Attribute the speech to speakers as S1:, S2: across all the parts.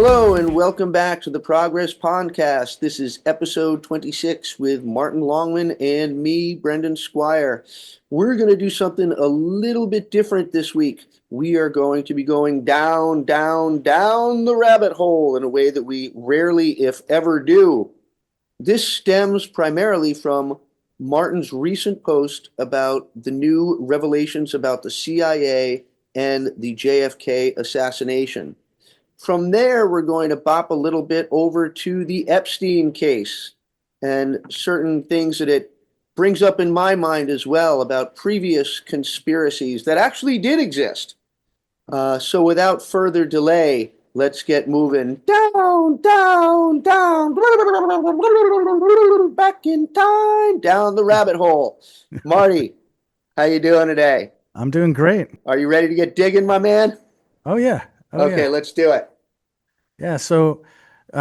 S1: Hello and welcome back to the Progress Pondcast. This is episode 26 with Martin Longman and me, Brendan Squire. We're going to do something a little bit different this week. We are going to be going down the rabbit hole in a way that we rarely, if ever, do. This stems primarily from Martin's recent post about the new revelations about the CIA and the JFK assassination. From there, we're going to bop a little bit over to the Epstein case and certain things that it brings up in my mind as well about previous conspiracies that actually did exist. So without further delay, let's get moving down, back in time, down the rabbit hole. Marty, how you doing today?
S2: I'm doing great.
S1: Are you ready to get digging, my man?
S2: Oh yeah. Oh
S1: Okay,
S2: yeah.
S1: let's do it.
S2: Yeah. So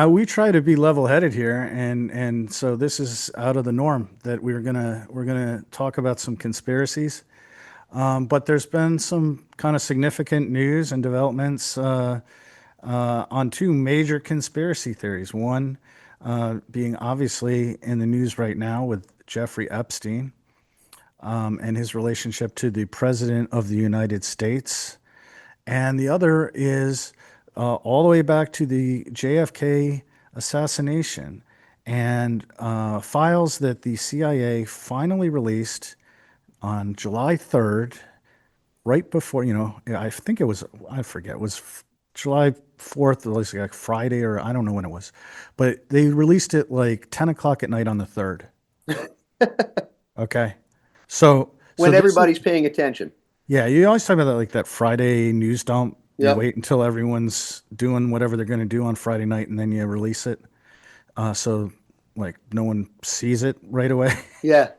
S2: we try to be level-headed here, and so this is out of the norm that we're gonna talk about some conspiracies. But there's been some kind of significant news and developments on two major conspiracy theories. One being obviously in the news right now with Jeffrey Epstein and his relationship to the President of the United States. And the other is all the way back to the JFK assassination and files that the CIA finally released on July 3rd, right before, I think it was, I forget, it was July 4th, or like Friday, or I don't know when it was, but they released it like 10 o'clock at night on the 3rd. Okay. So
S1: When
S2: this is,
S1: everybody's paying attention.
S2: yeah, you always talk about that, like that Friday news dump. You
S1: Yep.
S2: wait until everyone's doing whatever they're going to do on Friday night, and then you release it. So, like, no one sees it right away.
S1: Yeah.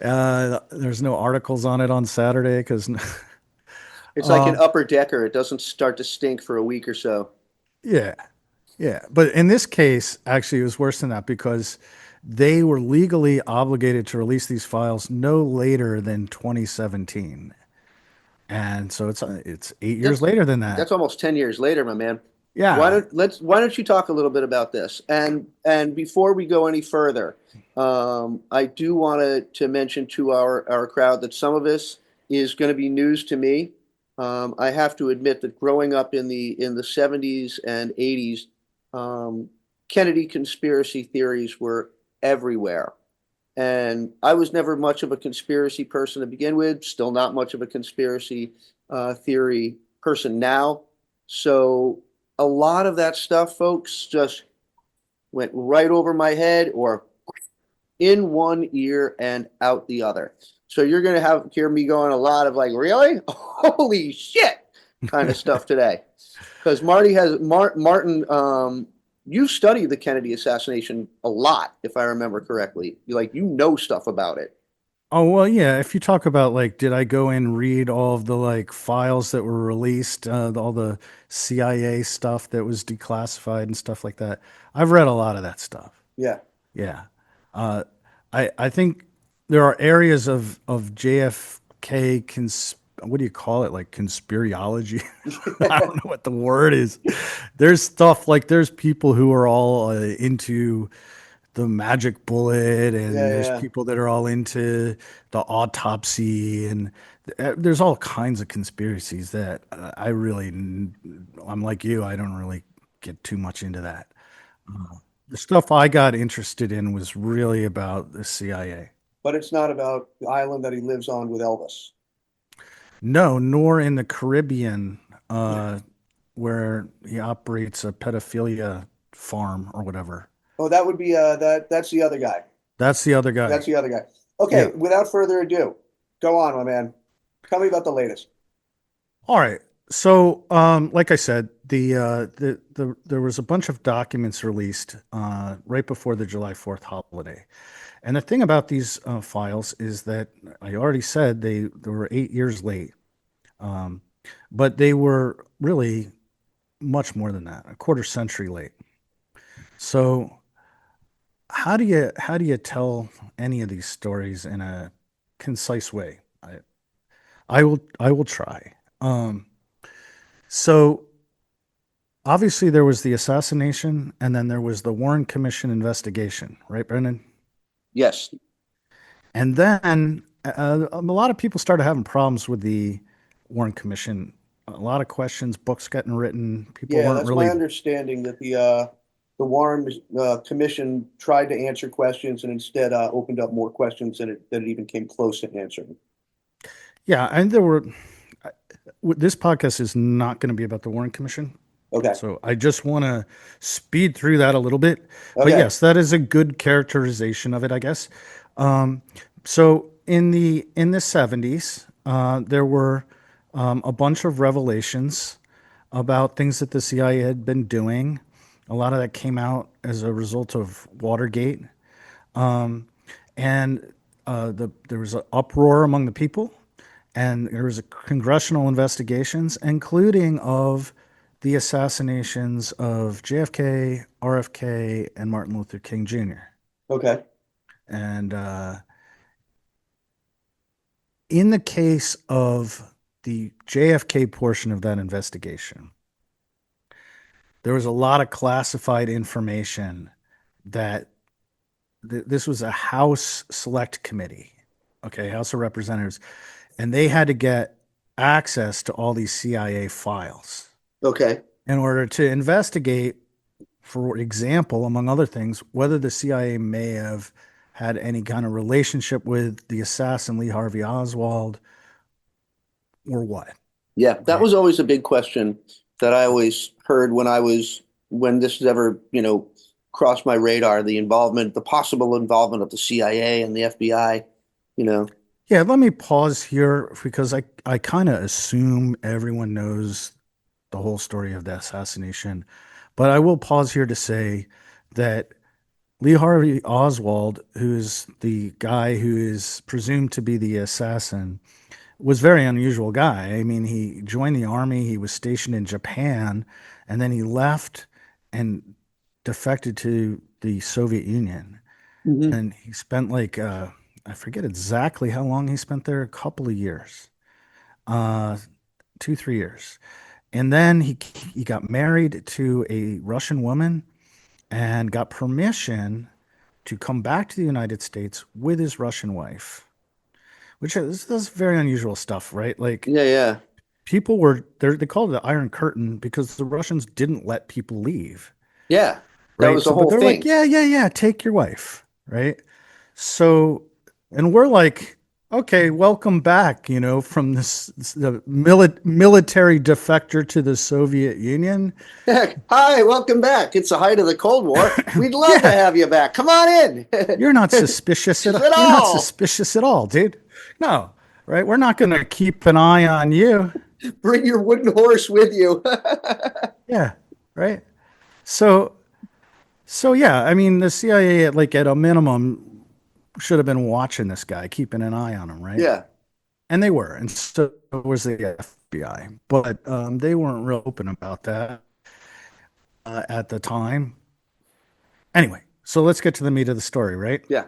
S2: There's no articles on it on Saturday because,
S1: It's like an upper decker. It doesn't start to stink for a week or so.
S2: yeah, yeah. But in this case, actually, it was worse than that because they were legally obligated to release these files no later than 2017, and so it's 8 years
S1: That's
S2: later than that.
S1: that's almost 10 years later, my man.
S2: Yeah.
S1: Why don't you talk a little bit about this? And before we go any further, I do want to mention to our crowd that some of this is going to be news to me. I have to admit that growing up in the 70s and 80s, um, Kennedy conspiracy theories were everywhere. And I was never much of a conspiracy person to begin with, still not much of a conspiracy theory person now. So a lot of that stuff, folks, just went right over my head or in one ear and out the other. So you're going to hear me going a lot of like, really? Holy shit kind of stuff today. Because Martin, you studied the Kennedy assassination a lot, if I remember correctly. You know stuff about it.
S2: Oh, well, yeah. If you talk about like, did I go and read all of the like files that were released, all the CIA stuff that was declassified and stuff like that? I've read a lot of that stuff.
S1: Yeah.
S2: Yeah. Uh, I think there are areas of JFK what do you call it? Like conspiriology? I don't know what the word is. There's stuff like there's people who are all into the magic bullet,
S1: Yeah,
S2: and there's
S1: yeah.
S2: people that are all into the autopsy, and there's all kinds of conspiracies that I'm like you, I don't really get too much into that. The stuff I got interested in was really about the CIA.
S1: But it's not about the island that he lives on with Elvis.
S2: No, nor in the Caribbean, where he operates a pedophilia farm or whatever.
S1: Oh, that would be that's the other guy.
S2: That's the other
S1: That's
S2: guy.
S1: the other guy.
S2: Yeah.
S1: Okay, without further ado, go on, my man. Tell me about the latest.
S2: All right. So, like I said, there was a bunch of documents released right before the July 4th holiday. And the thing about these files is that I already said they were 8 years late, um, but they were really much more than that, a quarter century late. So, how do you tell any of these stories in a concise way? I will try. So obviously there was the assassination, and then there was the Warren Commission investigation, right, Brendan?
S1: Yes.
S2: And then a lot of people started having problems with the Warren Commission. A lot of questions, books getting written. People
S1: Yeah,
S2: weren't
S1: that's my
S2: really,
S1: understanding that the Warren Commission tried to answer questions and instead opened up more questions than it even came close to answering.
S2: yeah. And there were, this podcast is not going to be about the Warren Commission.
S1: Okay.
S2: So I just want to speed through that a little bit. But
S1: Okay.
S2: yes, that is a good characterization of it, I guess. Um, so in the 70s, there were a bunch of revelations about things that the CIA had been doing. A lot of that came out as a result of Watergate. And there was an uproar among the people, and there was a congressional investigations, including of the assassinations of JFK, RFK, and Martin Luther King Jr.
S1: Okay.
S2: And in the case of the JFK portion of that investigation, there was a lot of classified information that this was a House Select Committee, okay, House of Representatives, and they had to get access to all these CIA files
S1: Okay.
S2: in order to investigate, for example, among other things, whether the CIA may have had any kind of relationship with the assassin Lee Harvey Oswald or what,
S1: Yeah, that
S2: right?
S1: was always a big question that I always heard when this has ever, crossed my radar, the possible involvement of the CIA and the FBI, you know.
S2: Yeah, let me pause here because I kind of assume everyone knows the whole story of the assassination, but I will pause here to say that Lee Harvey Oswald, who is the guy who is presumed to be the assassin, was a very unusual guy. I mean, he joined the army, he was stationed in Japan, and then he left and defected to the Soviet Union.
S1: Hmm.
S2: And he spent like, I forget exactly how long he spent there, a couple of years, uh, 2, 3 years. And then he got married to a Russian woman and got permission to come back to the United States with his Russian wife, which is this is very unusual stuff, right? Like
S1: Yeah, yeah,
S2: people were there, they called it the Iron Curtain because the Russians didn't let people leave,
S1: yeah. That
S2: right?
S1: was the
S2: So, but
S1: whole
S2: they're like,
S1: thing.
S2: yeah, yeah, yeah, take your wife, right? So, and we're like, okay, welcome back, from the military defector to the Soviet Union.
S1: Heck, hi, welcome back. It's the height of the Cold War. We'd love to
S2: Yeah,
S1: have you back. Come on in.
S2: you're not suspicious
S1: Is it
S2: you're not
S1: all?
S2: suspicious at all, dude. No, right? We're not going to keep an eye on you.
S1: Bring your wooden horse with you.
S2: Yeah, right. So, so yeah, I mean, the CIA, like at a minimum, should have been watching this guy, keeping an eye on him, right?
S1: Yeah.
S2: And they were, and so was the FBI, but they weren't real open about that at the time. Anyway, so let's get to the meat of the story, right?
S1: Yeah.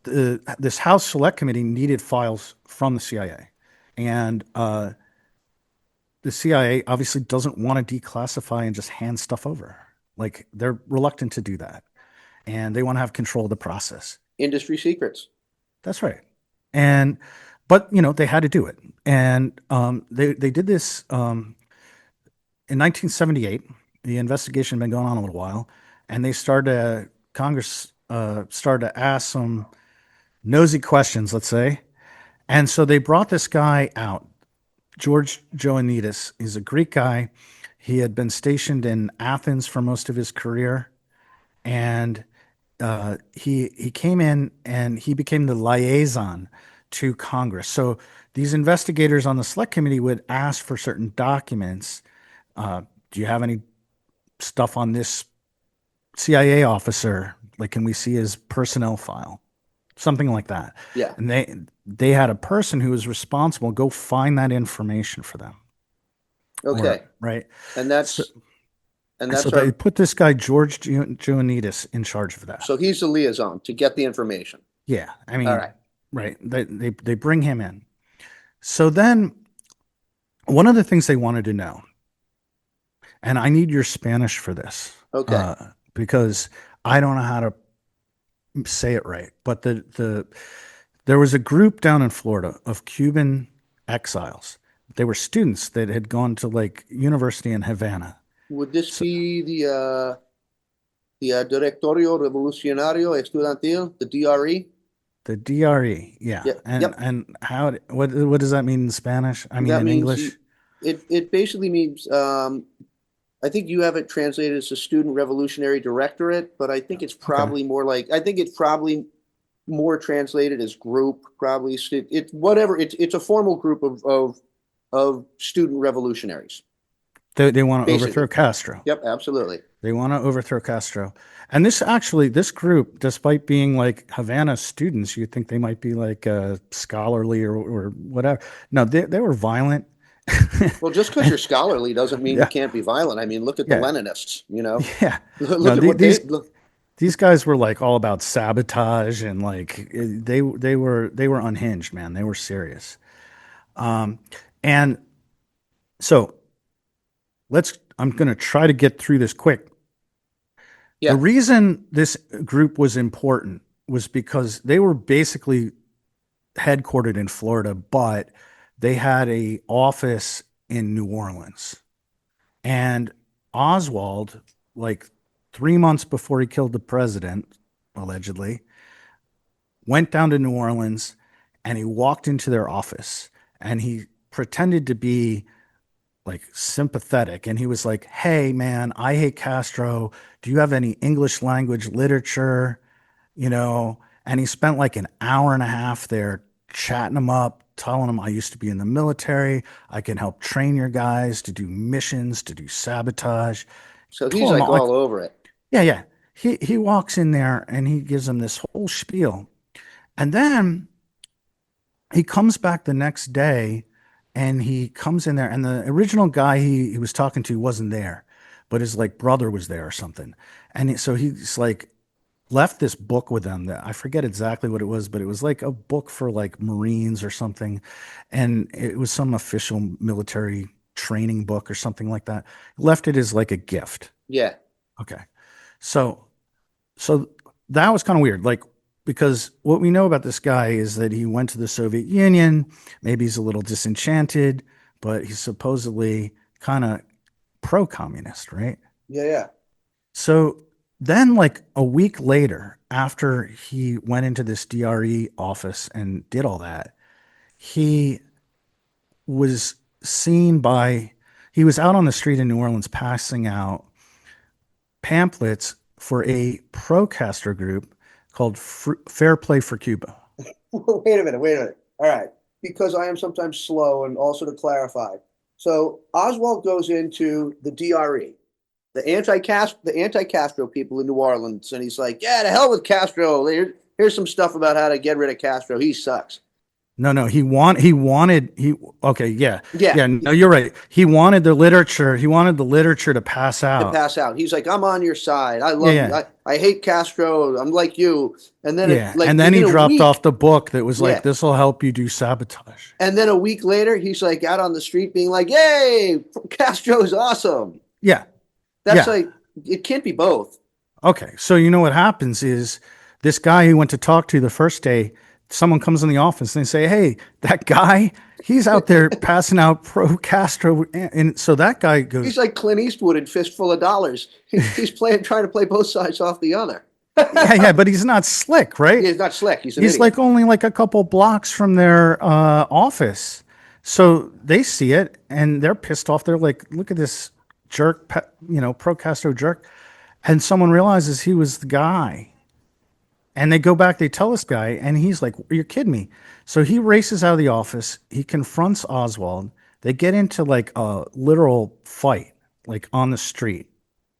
S2: This House Select Committee needed files from the CIA, and the CIA obviously doesn't want to declassify and just hand stuff over. Like they're reluctant to do that, and they want to have control of the process.
S1: Industry secrets.
S2: That's right. And but they had to do it, and they did this in 1978. The investigation had been going on a little while, and they started Congress started to ask some nosy questions, let's say, and so they brought this guy out, George Joannides. He's a Greek guy. He had been stationed in Athens for most of his career, and he came in and he became the liaison to Congress. So these investigators on the select committee would ask for certain documents. Do you have any stuff on this CIA officer? Like, can we see his personnel file? Something like that.
S1: Yeah.
S2: And they had a person who was responsible go find that information for them. Or
S1: Okay.
S2: right.
S1: And
S2: So,
S1: that's and
S2: so
S1: that's
S2: they
S1: our
S2: put this guy George Joannides in charge of that.
S1: so he's the liaison to get the information.
S2: Yeah, I
S1: All
S2: mean,
S1: right.
S2: right. They bring him in. So then one of the things they wanted to know, and I need your Spanish for this,
S1: Okay.
S2: because I don't know how to say it right. But there was a group down in Florida of Cuban exiles. They were students that had gone to like university in Havana.
S1: Would this
S2: So
S1: be the Directorio Revolucionario Estudiantil, the DRE?
S2: the DRE, yeah.
S1: Yeah. Yep.
S2: And what does that mean in Spanish? I mean
S1: That
S2: in
S1: means
S2: English?
S1: it basically means I think you have it translated as a Student Revolutionary Directorate, but I think it's
S2: Okay.
S1: probably more like I think it's probably more translated as group, probably it's whatever. It's a formal group of student revolutionaries,
S2: They want to overthrow
S1: basically.
S2: Castro.
S1: Yep, absolutely.
S2: They want to overthrow Castro. And this group, despite being like Havana students, you'd think they might be like scholarly or whatever. No, they were violent.
S1: Well, just because you're scholarly doesn't mean you
S2: Yeah,
S1: can't be violent. I mean, look at the
S2: yeah,
S1: Leninists, you know.
S2: yeah. No,
S1: Look at what they look.
S2: these guys were like all about sabotage and like they were unhinged, man. They were serious. And so I'm going to try to get through this quick. The
S1: Yeah,
S2: reason this group was important was because they were basically headquartered in Florida, but they had a office in New Orleans. And Oswald, like 3 months before he killed the president, allegedly, went down to New Orleans and he walked into their office and he pretended to be like sympathetic, and he was like, "Hey man, I hate Castro. Do you have any English language literature?" You know, and he spent like an hour and a half there chatting him up, telling him, "I used to be in the military. I can help train your guys to do missions, to do sabotage."
S1: so he's
S2: Told him
S1: like
S2: all, like,
S1: all over it.
S2: yeah, yeah. He walks in there and he gives him this whole spiel. And then he comes back the next day and he comes in there, and the original guy he was talking to wasn't there, but his like brother was there or something. And so he's like left this book with them that I forget exactly what it was, but it was like a book for like Marines or something. And it was some official military training book or something like that. Left it as like a gift.
S1: Yeah,
S2: Okay. So so that was kind of weird. Like, because what we know about this guy is that he went to the Soviet Union. Maybe he's a little disenchanted, but he's supposedly kind of pro-communist, right?
S1: yeah, yeah.
S2: So then, like a week later, after he went into this DRE office and did all that, he was seen by, he was out on the street in New Orleans passing out pamphlets for a pro-Castro group called Fair Play for Cuba.
S1: Wait a minute, wait a minute. All right, because I am sometimes slow, and also to clarify. So Oswald goes into the DRE, the anti-Castro people in New Orleans, and he's like, "Yeah, to hell with Castro. Here's some stuff about how to get rid of Castro. He sucks."
S2: No, okay, yeah.
S1: Yeah,
S2: Yeah, no, you're right. He wanted the literature to pass
S1: to
S2: out.
S1: pass out. He's like, "I'm on your side. I
S2: Yeah,
S1: love you.
S2: yeah.
S1: I hate Castro. I'm like you." And then it
S2: Yeah.
S1: like
S2: And then he
S1: within a
S2: dropped
S1: week,
S2: off the book that was like,
S1: yeah.
S2: this will help you do sabotage.
S1: And then a week later, he's like out on the street being like, "Yay, Castro's awesome."
S2: Yeah.
S1: That's
S2: Yeah.
S1: like it can't be both.
S2: Okay. So you know what happens is this guy who went to talk to the first day, someone comes in the office and they say, "Hey, that guy, he's out there passing out pro Castro." And so that guy
S1: He's
S2: goes,
S1: like Clint Eastwood in Fistful of Dollars. He's trying to play both sides off the other.
S2: "Yeah, yeah, but he's not slick, right?"
S1: He's not slick. He's an
S2: He's
S1: idiot.
S2: like only like a couple blocks from their office. So they see it and they're pissed off. They're like, "Look at this jerk, pro Castro jerk." And someone realizes he was the guy. And they go back, they tell this guy, and he's like, "You're kidding me." So he races out of the office. He confronts Oswald. They get into like a literal fight, like on the street,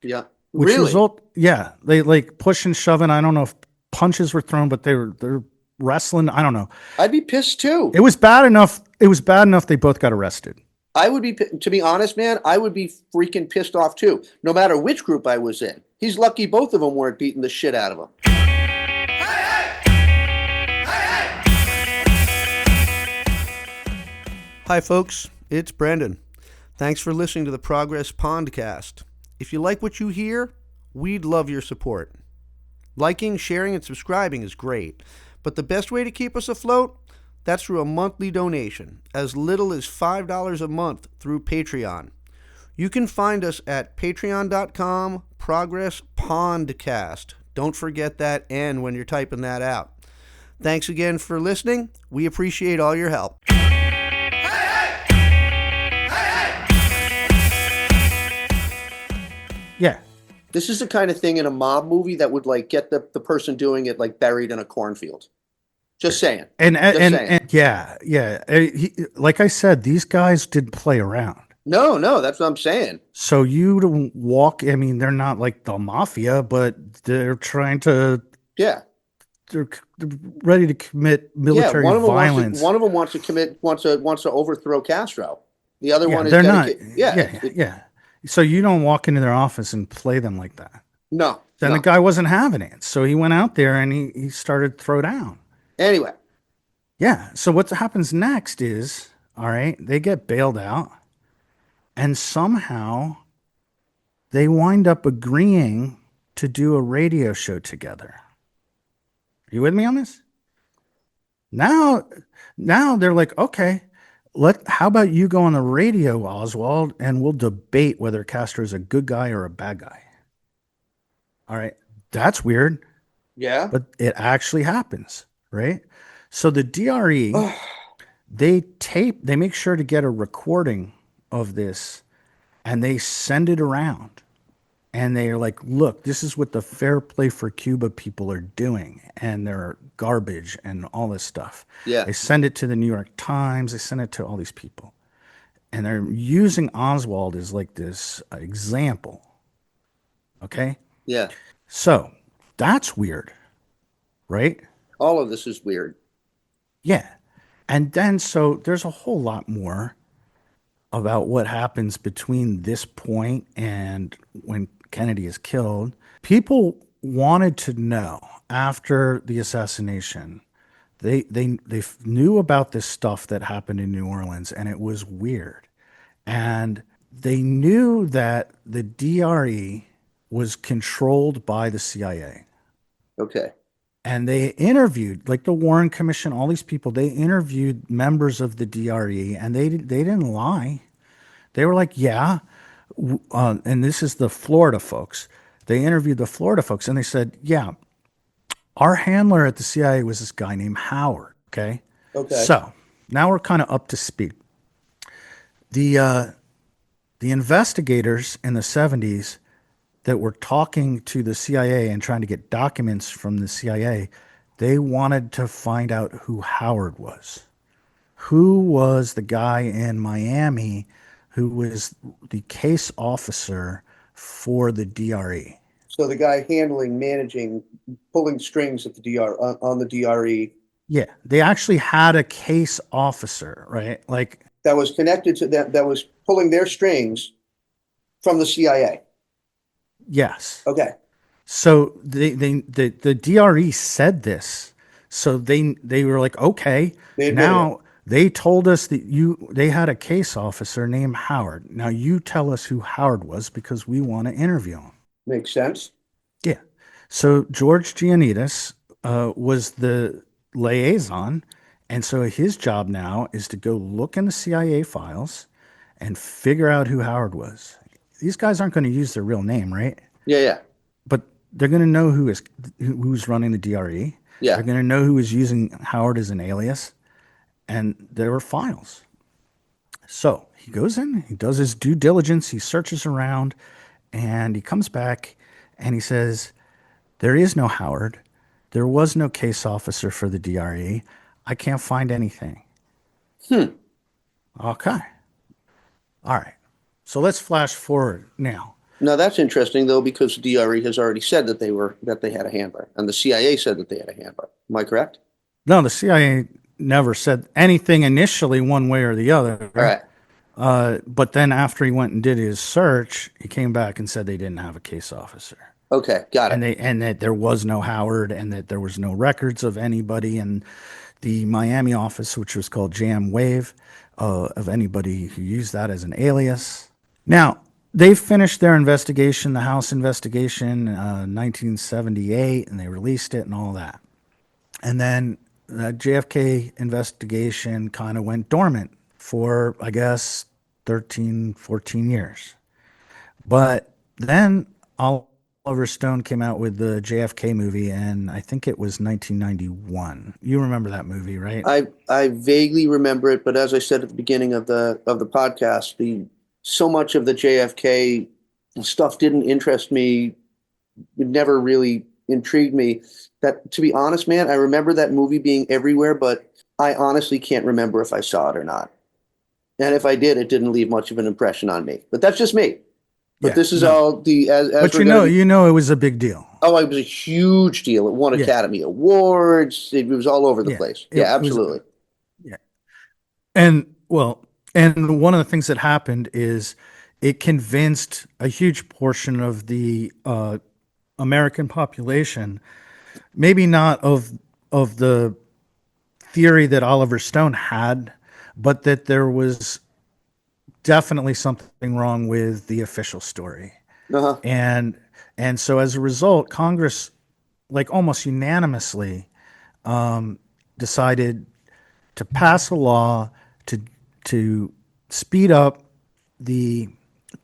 S1: Yeah.
S2: which
S1: Really?
S2: yeah, they like push and shoving. I don't know if punches were thrown, but they're wrestling. I don't know.
S1: I'd be pissed too.
S2: It was bad enough. It was bad enough they both got arrested.
S1: I would be, to be honest, man, I would be freaking pissed off too, no matter which group I was in. He's lucky both of them weren't beating the shit out of him.
S3: Hi, folks. It's Brendan.
S1: Thanks for listening to the Progess Pondcast. If you like what you hear, we'd love your support. Liking, sharing, and subscribing is great, but the best way to keep us afloat? That's through a monthly donation, as little as $5 a month through Patreon. You can find us at patreon.com, Progess Pondcast. Don't forget that N when you're typing that out. Thanks again for listening. We appreciate all your help.
S2: Yeah.
S1: This is the kind of thing in a mob movie that would like get the person doing it like buried in a cornfield. Just saying.
S2: And
S1: saying.
S2: yeah. Like I said, these guys didn't play around.
S1: No, that's what I'm saying.
S2: So you don't walk. I mean, they're not like the mafia, but they're trying to.
S1: Yeah.
S2: They're ready to commit military violence.
S1: One of them wants to overthrow Castro. The other one is
S2: they're not.
S1: Yeah.
S2: So you don't walk into their office and play them like that.
S1: No.
S2: Then the guy wasn't having it. So he went out there and he started to throw down.
S1: Anyway.
S2: Yeah. So what happens next is, all right, they get bailed out and somehow they wind up agreeing to do a radio show together. Are you with me on this? Now they're like, okay, how about you go on the radio, Oswald, and we'll debate whether Castro's a good guy or a bad guy. All right. That's weird.
S1: Yeah.
S2: But it actually happens, right? So the DRE, they make sure to get a recording of this and they send it around. And they're like, look, this is what the Fair Play for Cuba people are doing. And they're garbage and all this stuff.
S1: Yeah.
S2: They send it to the New York Times. They send it to all these people. And they're using Oswald as like this example. Okay?
S1: Yeah.
S2: So that's weird, right?
S1: All of this is weird.
S2: Yeah. And then so there's a whole lot more about what happens between this point and when Kennedy is killed. People wanted to know after the assassination. They knew about this stuff that happened in New Orleans, and it was weird. And they knew that the DRE was controlled by the CIA.
S1: Okay.
S2: And they interviewed, like the Warren Commission, all these people, they interviewed members of the DRE, and they didn't lie. They were like, yeah. And this is the Florida folks. They interviewed the Florida folks, and they said, yeah, our handler at the CIA was this guy named Howard. Okay. So now we're kind of up to speed. The investigators in the 70s that were talking to the CIA and trying to get documents from the CIA, they wanted to find out who Howard was. Who was the guy in Miami who was the case officer for the DRE?
S1: So the guy managing, pulling strings at the on the DRE.
S2: Yeah, they actually had a case officer, right? Like
S1: that was connected to them, that was pulling their strings from the CIA.
S2: Yes.
S1: Okay.
S2: So the DRE said this. So they were like, okay, now they told us that they had a case officer named Howard. Now you tell us who Howard was because we want to interview him.
S1: Makes sense.
S2: Yeah. So George Giannitas was the liaison. And so his job now is to go look in the CIA files and figure out who Howard was. These guys aren't going to use their real name, right?
S1: Yeah.
S2: But they're going to know who's running the DRE.
S1: Yeah.
S2: They're going to know who is using Howard as an alias. And there were files. So he goes in, he does his due diligence, he searches around, and he comes back and he says, there is no Howard. There was no case officer for the DRE. I can't find anything. Okay. All right. So let's flash forward now.
S1: Now that's interesting though, because the DRE has already said that they had a handler, and the CIA said that they had a handler. Am I correct?
S2: No, the CIA never said anything initially one way or the other.
S1: All right.
S2: But then after he went and did his search, he came back and said they didn't have a case officer.
S1: Okay, got it.
S2: And that there was no Howard, and that there was no records of anybody. And the Miami office, which was called Jam Wave, of anybody who used that as an alias. Now, they finished their investigation, the House investigation, 1978, and they released it and all that. And then the JFK investigation kind of went dormant for, I guess, 13, 14 years. But then Oliver Stone came out with the JFK movie, and I think it was 1991. You remember that movie, right?
S1: I vaguely remember it, but as I said at the beginning of the podcast, the so much of the JFK stuff didn't interest me. It never really intrigued me. That, to be honest, man, I remember that movie being everywhere, but I honestly can't remember if I saw it or not. And if I did, it didn't leave much of an impression on me. But that's just me. But
S2: Yeah,
S1: this is
S2: no.
S1: all the as
S2: But
S1: we're going to be.
S2: it was a big deal.
S1: Oh, it was a huge deal. It won
S2: Yeah,
S1: Academy Awards. It was all over the
S2: yeah.
S1: place.
S2: It,
S1: Yeah,
S2: it was,
S1: absolutely.
S2: yeah. And well, and one of the things that happened is it convinced a huge portion of the American population, maybe not of the theory that Oliver Stone had, but that there was definitely something wrong with the official story.
S1: Uh-huh.
S2: And and so as a result, Congress, like almost unanimously, decided to pass a law to to speed up the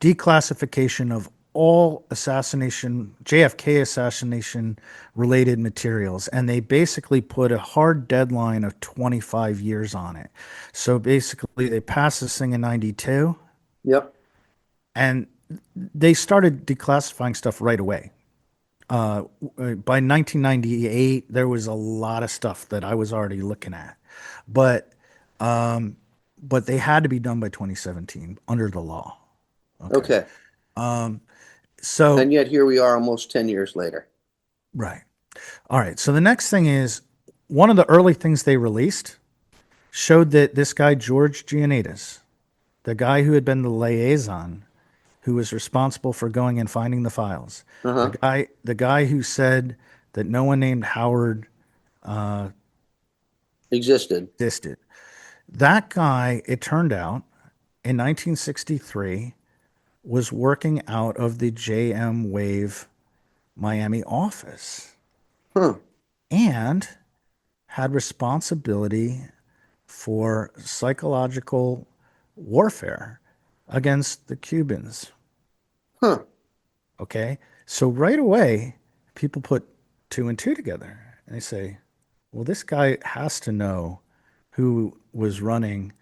S2: declassification of all JFK assassination related materials. And they basically put a hard deadline of 25 years on it. So basically, they passed this thing in 92
S1: Yep.
S2: and they started declassifying stuff right away. By 1998, there was a lot of stuff that I was already looking at, but but they had to be done by 2017 under the law. Okay,
S1: Okay.
S2: so
S1: And yet here we are almost 10 years later.
S2: right, all right. So the next thing is one of the early things they released showed that this guy George Giannides, the guy who had been the liaison, who was responsible for going and finding the files,
S1: Uh-huh.
S2: the guy who said that no one named Howard
S1: Existed.
S2: existed. That guy, it turned out, in 1963, was working out of the JM Wave Miami office
S1: Huh.
S2: and had responsibility for psychological warfare against the Cubans.
S1: Huh.
S2: Okay. So right away, people put two and two together and they say, well, this guy has to know who was running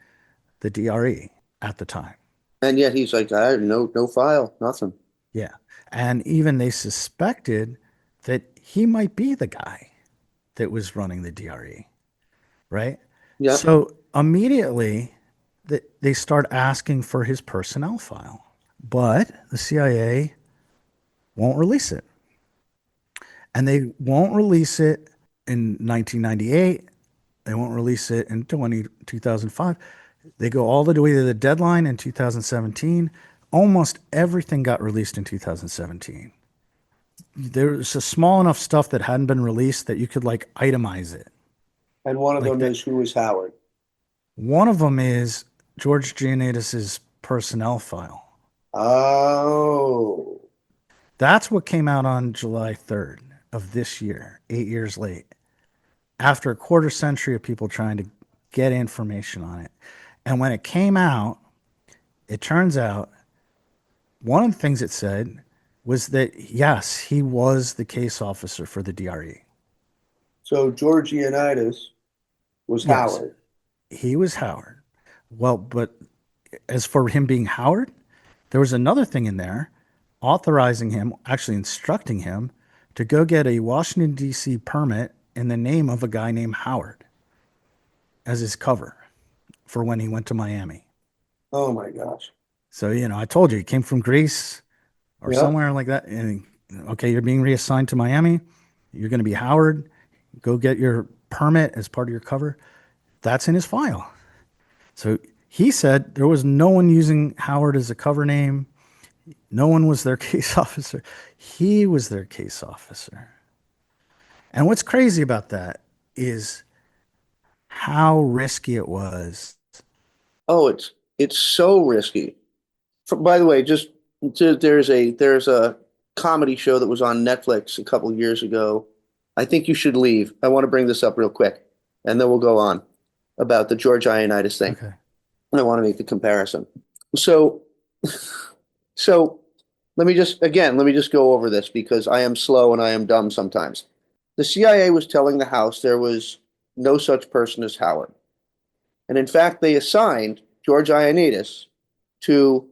S2: the DRE at the time.
S1: And yet he's like, I have no file, nothing.
S2: Yeah. And even they suspected that he might be the guy that was running the DRE, right?
S1: Yep.
S2: So immediately they start asking for his personnel file, but the CIA won't release it. And they won't release it in 1998. They won't release it in 2005. They go all the way to the deadline in 2017. Almost everything got released in 2017. There's a small enough stuff that hadn't been released that you could like itemize it.
S1: And one of
S2: Like
S1: them
S2: that.
S1: is who is Howard.
S2: One of them is George Giannidis's personnel file.
S1: Oh.
S2: That's what came out on July 3rd of this year, 8 years late, after a quarter century of people trying to get information on it. And when it came out, it turns out one of the things it said was that, yes, he was the case officer for the DRE.
S1: So Georgianitis was
S2: Yes,
S1: Howard.
S2: he was Howard. Well, but as for him being Howard, there was another thing in there authorizing him, actually instructing him to go get a Washington, D.C. permit in the name of a guy named Howard as his cover for when he went to Miami.
S1: Oh my gosh.
S2: So, I told you he came from Greece or
S1: Yep.
S2: somewhere like that. And okay, you're being reassigned to Miami. You're going to be Howard. Go get your permit as part of your cover. That's in his file. So he said there was no one using Howard as a cover name. No one was their case officer. He was their case officer. And what's crazy about that is how risky it was
S1: Oh, it's so risky. By the way, there's a comedy show that was on Netflix a couple of years ago. I think you should leave. I want to bring this up real quick, and then we'll go on about the George Ioannidis thing.
S2: Okay.
S1: I want to make the comparison. So, so let me just go over this because I am slow and I am dumb sometimes. The CIA was telling the House there was no such person as Howard. And in fact, they assigned George Ioannidis to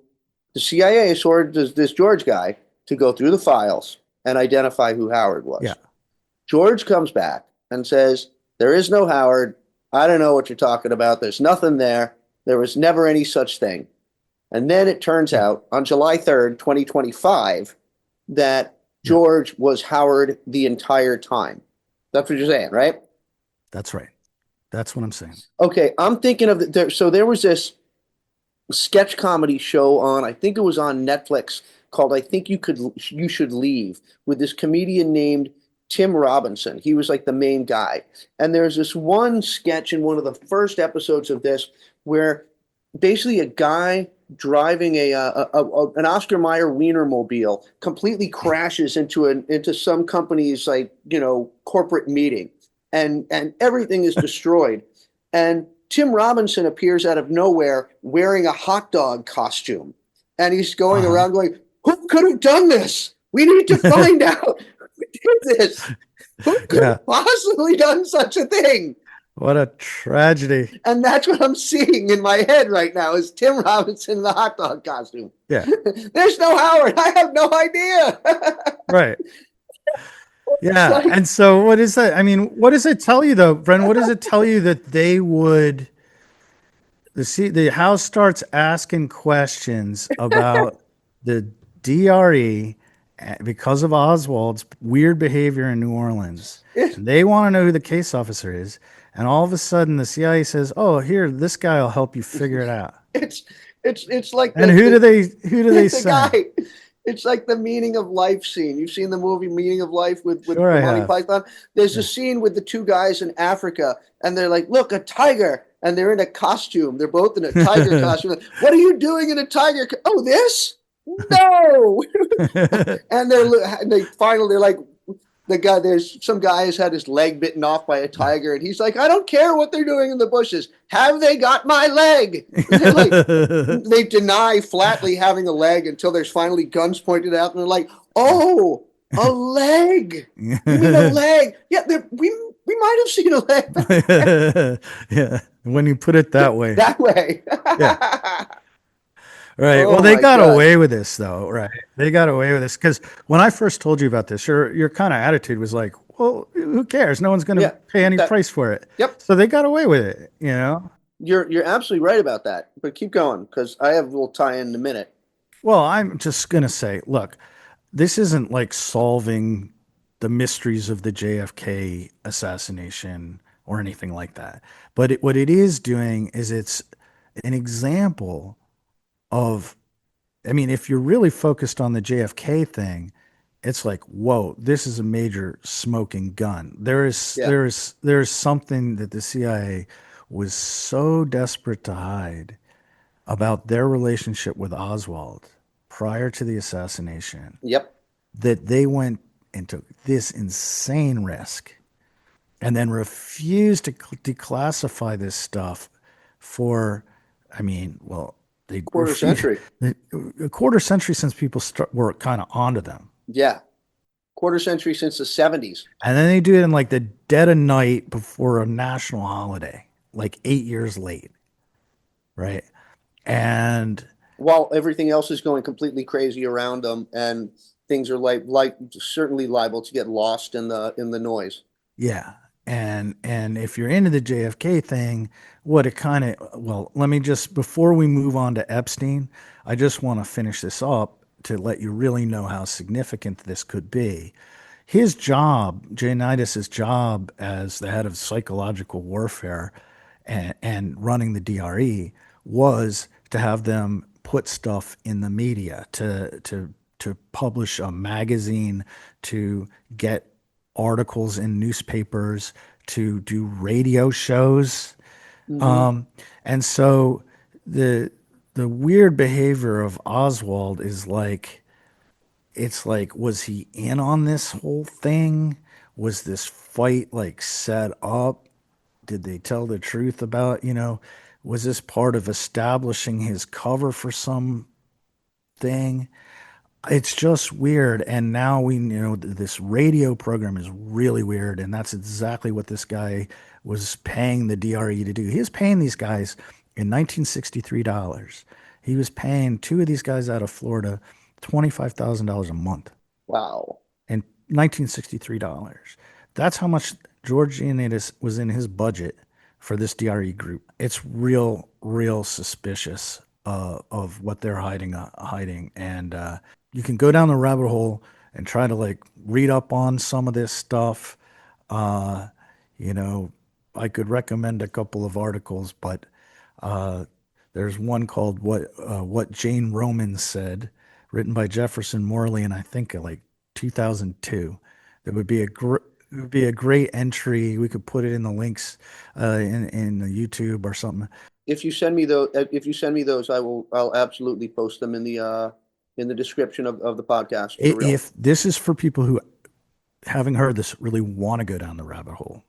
S1: the CIA, sort of this George guy, to go through the files and identify who Howard
S2: Yeah.
S1: was. George comes back and says, there is no Howard. I don't know what you're talking about. There's nothing there. There was never any such thing. And then it turns
S2: Yeah.
S1: out on July 3rd, 2025, that
S2: Yeah.
S1: George was Howard the entire time. That's what you're saying, right?
S2: That's right. That's what I'm saying.
S1: Okay, I'm thinking of so there was this sketch comedy show on, I think it was on Netflix, called You Should Leave, with this comedian named Tim Robinson. He was like the main guy. And there's this one sketch in one of the first episodes of this where basically a guy driving an Oscar Mayer Wienermobile completely crashes into some company's corporate meeting, and everything is destroyed. And Tim Robinson appears out of nowhere wearing a hot dog costume, and he's going
S2: Uh-huh.
S1: around going, "Who could have done this? We need to find out who did this. Who could
S2: Yeah.
S1: have possibly done such a thing?"
S2: What a tragedy.
S1: And that's what I'm seeing in my head right now is Tim Robinson in the hot dog costume.
S2: Yeah.
S1: There's no Howard. I have no idea.
S2: Right. Yeah. And so what is that? I mean, what does it tell you though, Bren? What does it tell you that they would the House starts asking questions about the DRE because of Oswald's weird behavior in New Orleans. And they want to know who the case officer is. And all of a sudden the CIA says, "Oh, here, this guy will help you figure it out."
S1: It's like
S2: And who do they
S1: the
S2: send?
S1: guy. It's like the Meaning of Life scene. You've seen the movie Meaning of Life with
S2: Sure I
S1: Monty
S2: have.
S1: Python. There's
S2: Yeah.
S1: a scene with the two guys in Africa, and they're like, "Look, a tiger," and they're in a costume. They're both in a tiger costume. What are you doing in a tiger? Oh, this? No. And they're like, there's some guy has had his leg bitten off by a tiger, and he's like, I don't care what they're doing in the bushes. Have they got my leg? They're like, they deny flatly having a leg until there's finally guns pointed out, and they're like, oh, a leg. You mean a leg? Yeah, we might have seen a leg
S2: Yeah, when you put it that way.
S1: that way.
S2: Yeah. Right.
S1: Oh
S2: Well, they
S1: my
S2: got
S1: God.
S2: away with this though, right? They got away with this because when I first told you about this, your kind of attitude was like, "Well, who cares? No one's going to
S1: Yeah,
S2: pay any
S1: that,
S2: price for it."
S1: yep.
S2: So they got away with it, you know.
S1: You're absolutely right about that. But keep going because I have a little tie in a minute.
S2: Well, I'm just going to say, look, this isn't like solving the mysteries of the JFK assassination or anything like that. But what it is doing is it's an example of, I mean, if you're really focused on the JFK thing, it's like, whoa, this is a major smoking gun.
S1: Yeah.
S2: There's something that the CIA was so desperate to hide about their relationship with Oswald prior to the assassination
S1: Yep.
S2: that they went and took this insane risk and then refused to declassify this stuff for, I mean, well, they
S1: Quarter century.
S2: a quarter century since people were kind of onto them.
S1: Yeah. Quarter century since the 70s.
S2: And then they do it in like the dead of night before a national holiday, like 8 years late. Right. And
S1: While everything else is going completely crazy around them and things are like certainly liable to get lost in the noise.
S2: yeah. And if you're into the JFK thing, what it kind of, well, let me just, before we move on to Epstein, I just want to finish this up to let you really know how significant this could be. His job, Ioannidis's job as the head of psychological warfare and running the DRE was to have them put stuff in the media, to publish a magazine, to get articles in newspapers, to do radio shows.
S1: Mm-hmm.
S2: And so the the weird behavior of Oswald is like, it's like, was he in on this whole thing? Was this fight like set up? Did they tell the truth about, was this part of establishing his cover for something? It's just weird. And now we know this radio program is really weird. And that's exactly what this guy was paying the DRE to do. He was paying these guys in 1963. He was paying two of these guys out of Florida $25,000 a month
S1: Wow.
S2: in 1963. That's how much George Giannidis was in his budget for this DRE group. It's real suspicious of what they're hiding. And you can go down the rabbit hole and try to like read up on some of this stuff. Uh, you know, I could recommend a couple of articles, but uh, there's one called "What Jane Roman Said," written by Jefferson Morley, and I think like 2002. That would be it would be a great entry. We could put it in the links in the YouTube or something.
S1: If you send me those, I'll absolutely post them in the description of the podcast for real.
S2: If this is for people who, having heard this, really want to go down the rabbit hole,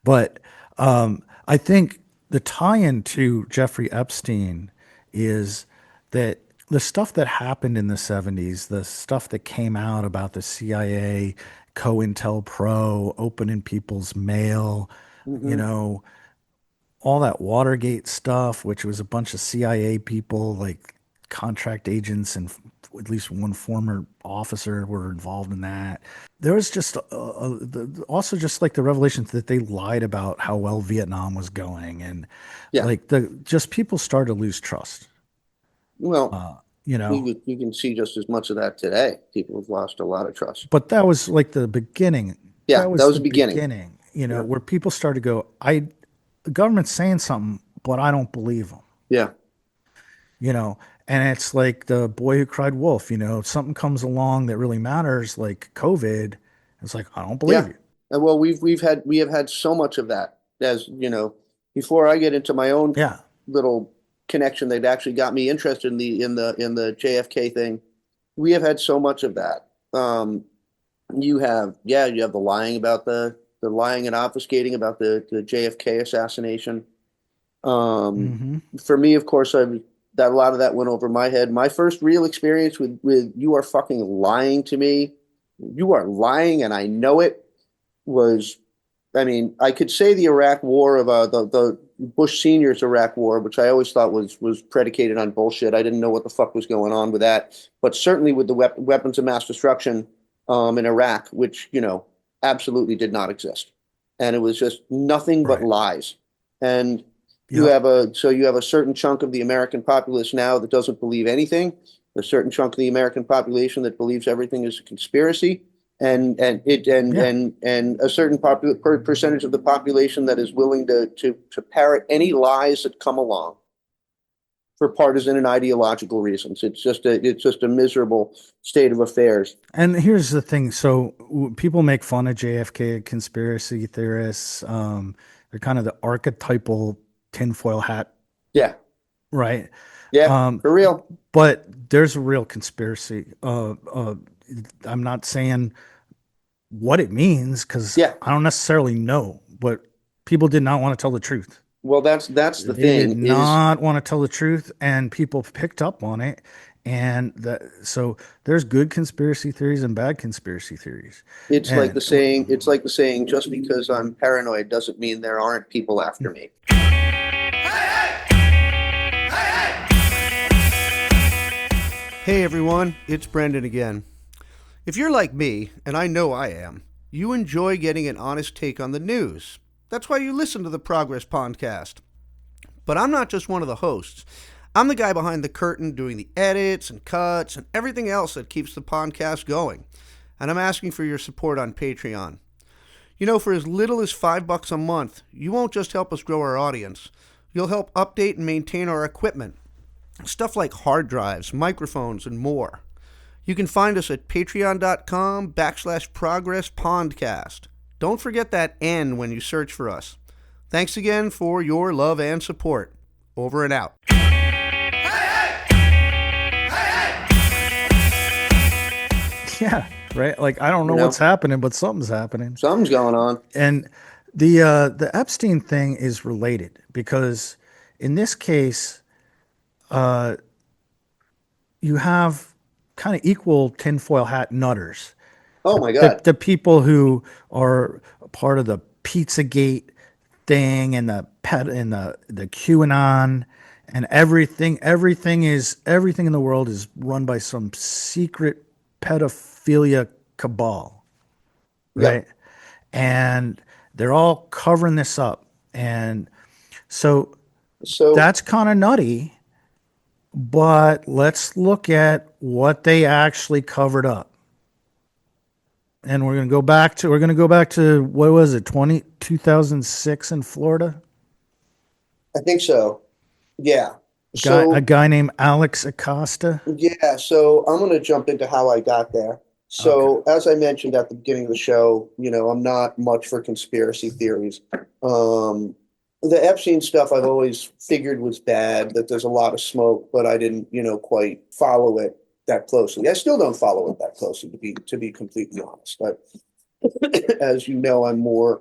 S2: but I think the tie-in to Jeffrey Epstein is that the stuff that happened in the 70s, the stuff that came out about the CIA, COINTELPRO, opening people's mail, you
S1: Hmm.
S2: know, all that Watergate stuff, which was a bunch of CIA people, like contract agents and at least one former officer were involved in that. There was just also just like the revelations that they lied about how well Vietnam was going, and
S1: Yeah.
S2: like the just people started to lose trust.
S1: Well,
S2: You know,
S1: you can see just as much of that today. People have lost a lot of trust.
S2: but that was like the beginning.
S1: Yeah,
S2: That
S1: that
S2: was
S1: was
S2: the
S1: the beginning.
S2: beginning.
S1: Yeah.
S2: Where people started to go, the government's saying something, but I don't believe them.
S1: Yeah.
S2: you know and it's like the boy who cried wolf. If something comes along that really matters, like COVID, it's like, I don't believe
S1: Yeah.
S2: you.
S1: And well, we have had so much of that. As you know, before I get into my own
S2: Yeah.
S1: little connection that actually got me interested in the JFK thing, we have had so much of that. You have the lying about the lying and obfuscating about the JFK assassination. Um,
S2: Hmm.
S1: for me, of course, that a lot of that went over my head. My first real experience with "you are fucking lying to me, you are lying and I know it" was, I mean, I could say the Iraq War of the Bush Senior's Iraq War, which I always thought was predicated on bullshit. I didn't know what the fuck was going on with that, but certainly with the weapons of mass destruction in Iraq, which absolutely did not exist, and it was just nothing but
S2: Right.
S1: lies. And
S2: Yep.
S1: you have a certain chunk of the American populace now that doesn't believe anything, a certain chunk of the American population that believes everything is a conspiracy,
S2: Yeah.
S1: and a certain percentage of the population that is willing to parrot any lies that come along for partisan and ideological reasons. It's just a miserable state of affairs.
S2: And here's the thing. So people make fun of JFK conspiracy theorists. They're kind of the archetypal tinfoil hat,
S1: Yeah,
S2: right?
S1: yeah,
S2: Um,
S1: for real.
S2: but there's a real conspiracy. I'm not saying what it means because
S1: Yeah.
S2: I don't necessarily know, but people did not want to tell the truth.
S1: Well, that's the
S2: They did
S1: thing is
S2: not want to tell the truth, and people picked up on it. So there's good conspiracy theories and bad conspiracy theories. And
S1: it's like the saying, just because I'm paranoid doesn't mean there aren't people after me.
S3: Hey everyone, it's Brendan again. If you're like me, and I know I am, you enjoy getting an honest take on the news. That's why you listen to the Progess Pondcast. But I'm not just one of the hosts. I'm the guy behind the curtain doing the edits and cuts and everything else that keeps the podcast going. And I'm asking for your support on Patreon. For as little as $5 a month, you won't just help us grow our audience. You'll help update and maintain our equipment. Stuff like hard drives, microphones, and more. You can find us at patreon.com/ProgessPondcast. Don't forget that N when you search for us. Thanks again for your love and support. Over and out.
S2: Yeah, right. Like I don't know
S1: You know,
S2: what's happening, but something's happening.
S1: something's going on.
S2: And the Epstein thing is related because in this case, you have kind of equal tinfoil hat nutters.
S1: Oh
S2: The,
S1: my
S2: the,
S1: God.
S2: the people who are part of the Pizzagate thing and the pet and the QAnon and everything in the world is run by some secret pedophilia cabal, right?
S1: Yep.
S2: And they're all covering this up. And so
S1: So,
S2: that's kind of nutty, but let's look at what they actually covered up. And we're going to go back to what was it, 2006 in Florida?
S1: I think so. Yeah.
S2: A
S1: So,
S2: guy named Alex Acosta.
S1: yeah. So I'm going to jump into how I got there.
S2: Okay.
S1: So, as I mentioned at the beginning of the show, I'm not much for conspiracy theories. Um, the Epstein stuff I've always figured was bad, that there's a lot of smoke, but I didn't, quite follow it that closely. I still don't follow it that closely, to be completely honest. But as you know, I'm more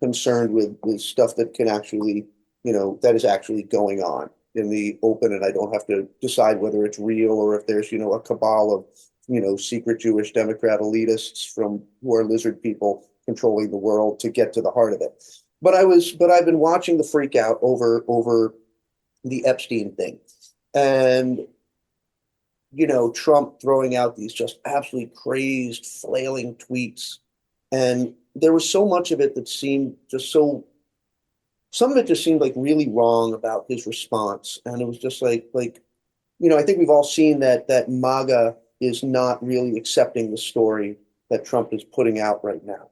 S1: concerned with stuff that can actually, that is actually going on in the open, and I don't have to decide whether it's real or if there's, a cabal of, secret Jewish Democrat elitists from who are lizard people controlling the world to get to the heart of it. But I've been watching the freak out over the Epstein thing, and Trump throwing out these just absolutely crazed, flailing tweets. And there was so much of it that seemed just so, some of it just seemed like really wrong about his response. And it was just like, I think we've all seen that MAGA is not really accepting the story that Trump is putting out right now.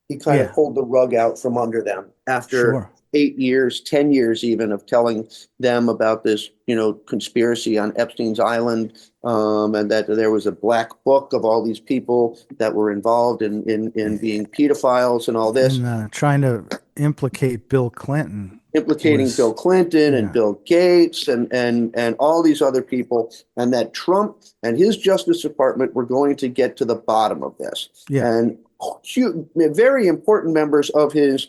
S1: He kind of
S2: Yeah,
S1: pulled the rug out from under them after
S2: sure.
S1: 8 years, 10 years even of telling them about this, conspiracy on Epstein's Island, and that there was a black book of all these people that were involved in being pedophiles and all this,
S2: And trying to implicate Bill Clinton
S1: implicating Bill
S2: was,
S1: Clinton and
S2: yeah,
S1: Bill Gates and all these other people, and that Trump and his Justice Department were going to get to the bottom of this.
S2: yeah,
S1: And very important members of his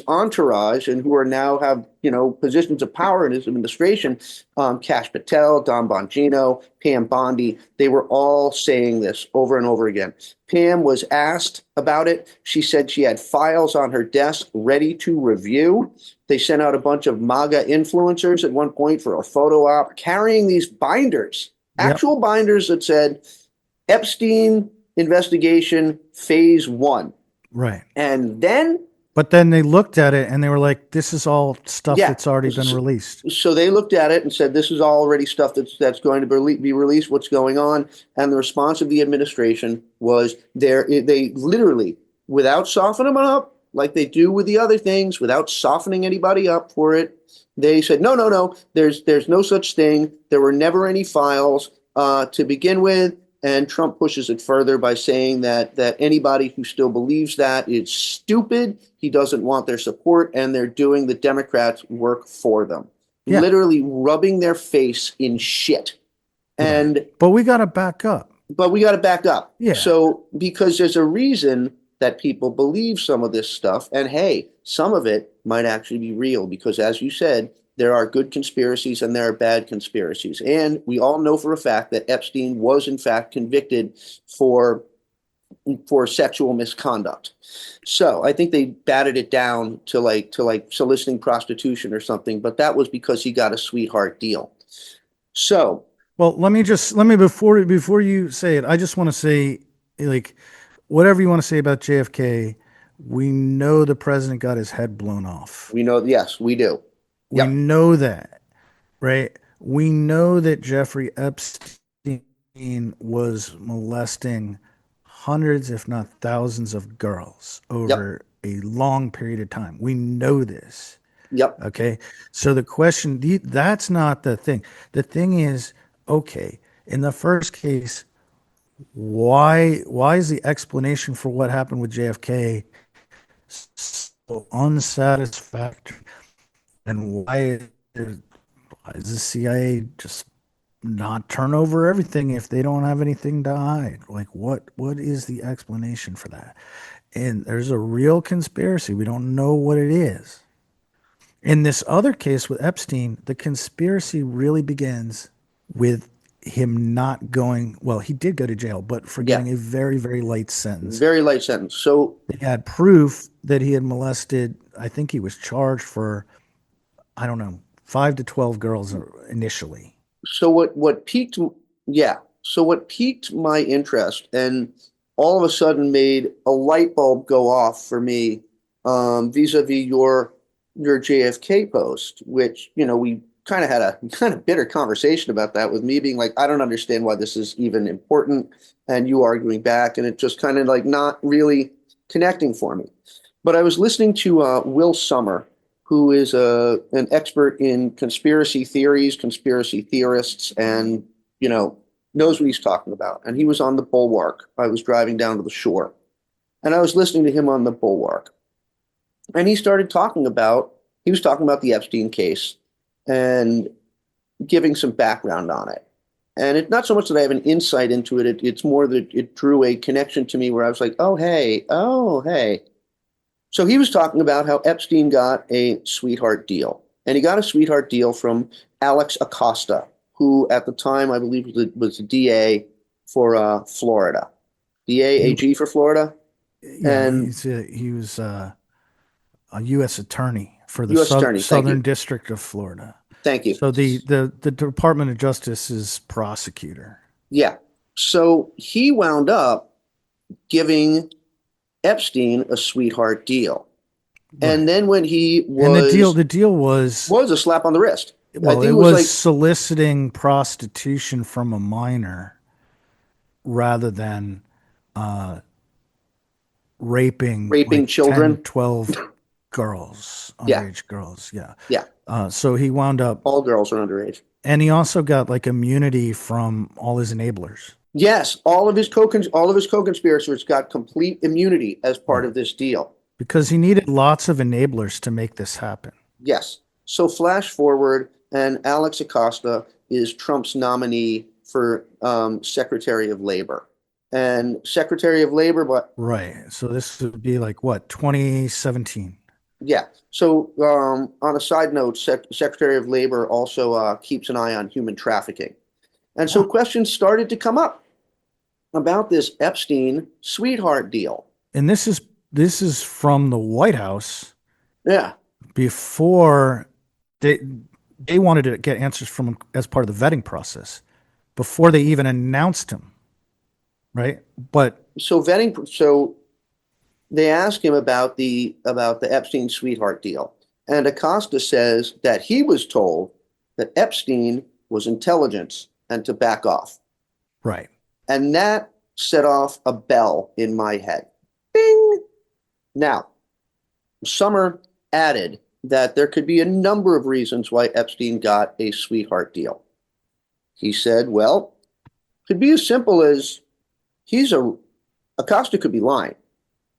S1: entourage and who are now have positions of power in his administration, Kash Patel, Don Bongino, Pam Bondi, they were all saying this over and over again. Pam was asked about it. She said she had files on her desk ready to review. They sent out a bunch of MAGA influencers at one point for a photo op carrying these binders,
S2: yep,
S1: actual binders that said Epstein investigation phase 1.
S2: right.
S1: And then,
S2: But then they looked at it and they were like, this is all stuff
S1: yeah,
S2: that's already been released.
S1: so they looked at it and said, "This is already stuff that's going to be released. What's going on?" And the response of the administration was, they literally, without softening them up like they do with the other things, without softening anybody up for it, they said, "No, no, no. There's no such thing. There were never any files to begin with." And Trump pushes it further by saying that anybody who still believes that is stupid. He doesn't want their support, and they're doing the Democrats' work for them,
S2: Yeah,
S1: literally rubbing their face in shit.
S2: right.
S1: And
S2: But we got to back up.
S1: but we got to back up.
S2: Yeah,
S1: So because there's a reason that people believe some of this stuff, and hey, some of it might actually be real because, as you said, there are good conspiracies and there are bad conspiracies. And we all know for a fact that Epstein was in fact convicted for sexual misconduct. So I think they batted it down to like soliciting prostitution or something, but that was because he got a sweetheart deal. So
S2: well, let me before you say it, I just want to say, like, whatever you want to say about JFK, we know the president got his head blown off.
S1: we know, yes, we do.
S2: We
S1: Yep.
S2: know that, right? We know that Jeffrey Epstein was molesting hundreds, if not thousands, of girls
S1: Yep.
S2: over a long period of time. We know this.
S1: Yep.
S2: Okay. So the question, that's not the thing. The thing is, okay, in the first case, why is the explanation for what happened with JFK so unsatisfactory? And why does the CIA just not turn over everything if they don't have anything to hide? Like, what is the explanation for that? And there's a real conspiracy. We don't know what it is. In this other case with Epstein, the conspiracy really begins with him not going, well, he did go to jail, but for
S1: Yeah,
S2: getting a very, very light sentence.
S1: very light sentence. So
S2: They had proof that he had molested, I think he was charged for, I don't know, 5 to 12 girls initially.
S1: so what piqued yeah, so what piqued my interest and all of a sudden made a light bulb go off for me, vis-a-vis your JFK post, which, we kind of had a kind of bitter conversation about that, with me being like, I don't understand why this is even important, and you arguing back, and it just kind of like not really connecting for me. But I was listening to Will Sommer, who is an expert in conspiracy theories, conspiracy theorists, and knows what he's talking about. And he was on the Bulwark. I was driving down to the shore, and I was listening to him on the Bulwark, and he was talking about the Epstein case and giving some background on it. And it's not so much that I have an insight into it. It's more that it drew a connection to me where I was like, oh, hey. So he was talking about how Epstein got a sweetheart deal. And he got a sweetheart deal from Alex Acosta, who at the time, I believe, was the DA for Florida. DA, AG for Florida.
S2: Yeah,
S1: And
S2: he was a U.S. attorney for the
S1: U.S. attorney. Thank
S2: Southern
S1: you.
S2: District of Florida.
S1: Thank you.
S2: So the Department of Justice is prosecutor.
S1: Yeah. So he wound up giving Epstein a sweetheart deal.
S2: Right.
S1: And then when he was...
S2: And the deal was
S1: a slap on the wrist.
S2: Well,
S1: I think
S2: it
S1: was
S2: was
S1: like
S2: soliciting prostitution from a minor rather than raping like
S1: children.
S2: 10, 12 girls,
S1: Yeah.
S2: underage girls. Yeah.
S1: Yeah.
S2: So he wound up,
S1: All girls are underage.
S2: and he also got like immunity from all his enablers.
S1: Yes, all of his co-conspirators got complete immunity as part of this deal.
S2: Because he needed lots of enablers to make this happen.
S1: Yes. So flash forward, and Alex Acosta is Trump's nominee for Secretary of Labor. And Secretary of Labor, but
S2: Right. So this would be like what, 2017?
S1: yeah. So on a side note, Secretary of Labor also keeps an eye on human trafficking. And so questions started to come up about this Epstein sweetheart deal.
S2: And this is from the White House.
S1: Yeah.
S2: Before they wanted to get answers from him as part of the vetting process before they even announced him. Right. But
S1: So they ask him about the Epstein sweetheart deal. And Acosta says that he was told that Epstein was intelligence and to back off.
S2: right.
S1: And that set off a bell in my head. Bing! Now, Summer added that there could be a number of reasons why Epstein got a sweetheart deal. He said, well, could be as simple as Acosta could be lying.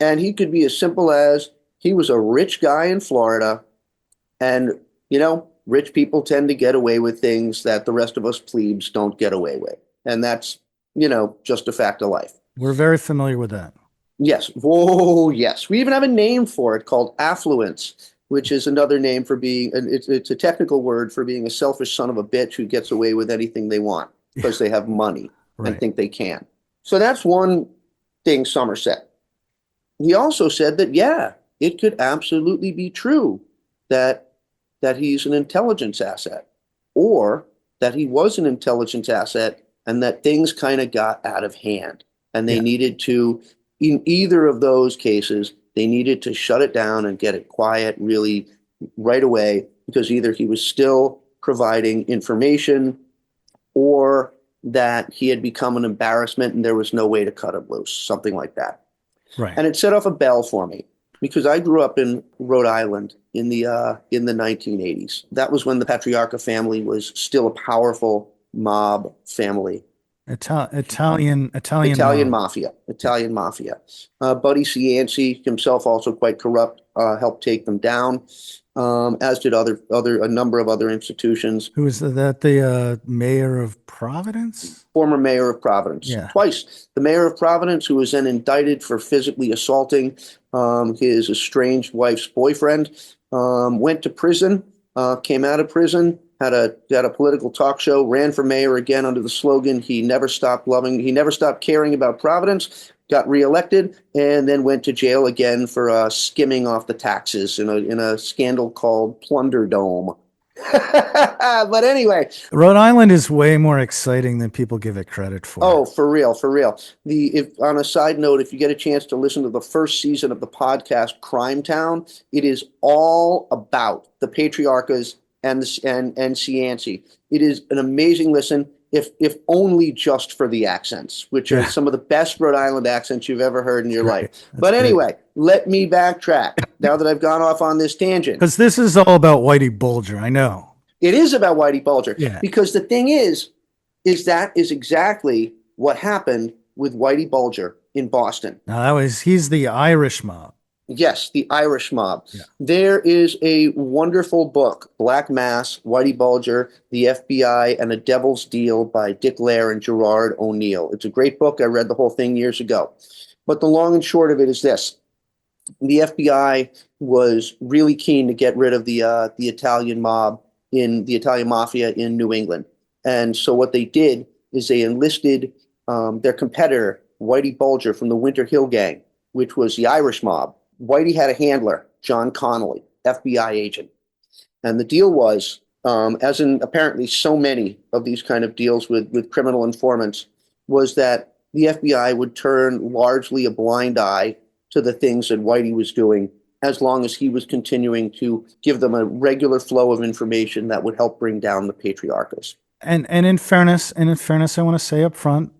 S1: And he could be as simple as he was a rich guy in Florida, and, rich people tend to get away with things that the rest of us plebes don't get away with. And that's, just a fact of life.
S2: We're very familiar with that.
S1: Yes. Whoa, yes. We even have a name for it called affluence, which is another name for being, it's a technical word for being a selfish son of a bitch who gets away with anything they want because they have money and think they can. So that's one thing Summer said. He also said that, yeah, it could absolutely be true that he's an intelligence asset, or that he was an intelligence asset and that things kind of got out of hand, and they needed to, in either of those cases, they needed to shut it down and get it quiet really right away, because either he was still providing information or that he had become an embarrassment and there was no way to cut him loose, something like that.
S2: Right.
S1: And it set off a bell for me, because I grew up in Rhode Island in the 1980s. That was when the Patriarca family was still a powerful mob family.
S2: Italian
S1: Italian
S2: mob.
S1: mafia. Italian mafia. Buddy Cianci, himself also quite corrupt, helped take them down, as did a number of other institutions.
S2: Who is that? The mayor of Providence?
S1: Former mayor of Providence,
S2: Yeah.
S1: twice. The mayor of Providence, who was then indicted for physically assaulting his estranged wife's boyfriend, went to prison, came out of prison, had a political talk show, ran for mayor again under the slogan he never stopped caring about Providence, got reelected, and then went to jail again for skimming off the taxes in a scandal called Plunder Dome. But anyway,
S2: Rhode Island is way more exciting than people give it credit for.
S1: oh, for real, for real. On a side note, if you get a chance to listen to the first season of the podcast Crime Town, it is all about the Patriarchas and Cianci. It is an amazing listen, if only just for the accents, which are some of the best Rhode Island accents you've ever heard in your life. But anyway, let me backtrack now that I've gone off on this tangent.
S2: Because this is all about Whitey Bulger, I know.
S1: It is about Whitey Bulger.
S2: Yeah.
S1: Because the thing is that is exactly what happened with Whitey Bulger in Boston.
S2: Now he's the Irish mob.
S1: Yes, the Irish mob.
S2: Yeah.
S1: There is a wonderful book, Black Mass, Whitey Bulger, the FBI, and a Devil's Deal by Dick Lair and Gerard O'Neill. It's a great book. I read the whole thing years ago. But the long and short of it is this. The FBI was really keen to get rid of the Italian mob the Italian mafia in New England. And so what they did is they enlisted their competitor, Whitey Bulger, from the Winter Hill Gang, which was the Irish mob. Whitey had a handler, John Connolly, FBI agent. And the deal was, as in apparently so many of these kind of deals with criminal informants, was that the FBI would turn largely a blind eye to the things that Whitey was doing, as long as he was continuing to give them a regular flow of information that would help bring down the Patriarchas.
S2: And in fairness, I want to say up front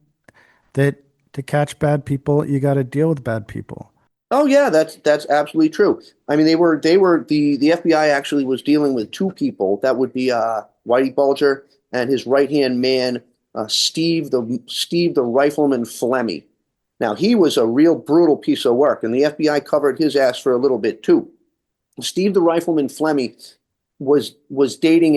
S2: that to catch bad people, you got to deal with bad people.
S1: Oh yeah, that's absolutely true. I mean, the FBI actually was dealing with two people. That would be Whitey Bulger and his right-hand man, Steve the rifleman Flemmy. Now, he was a real brutal piece of work, and the FBI covered his ass for a little bit too. Steve the rifleman Flemmy was dating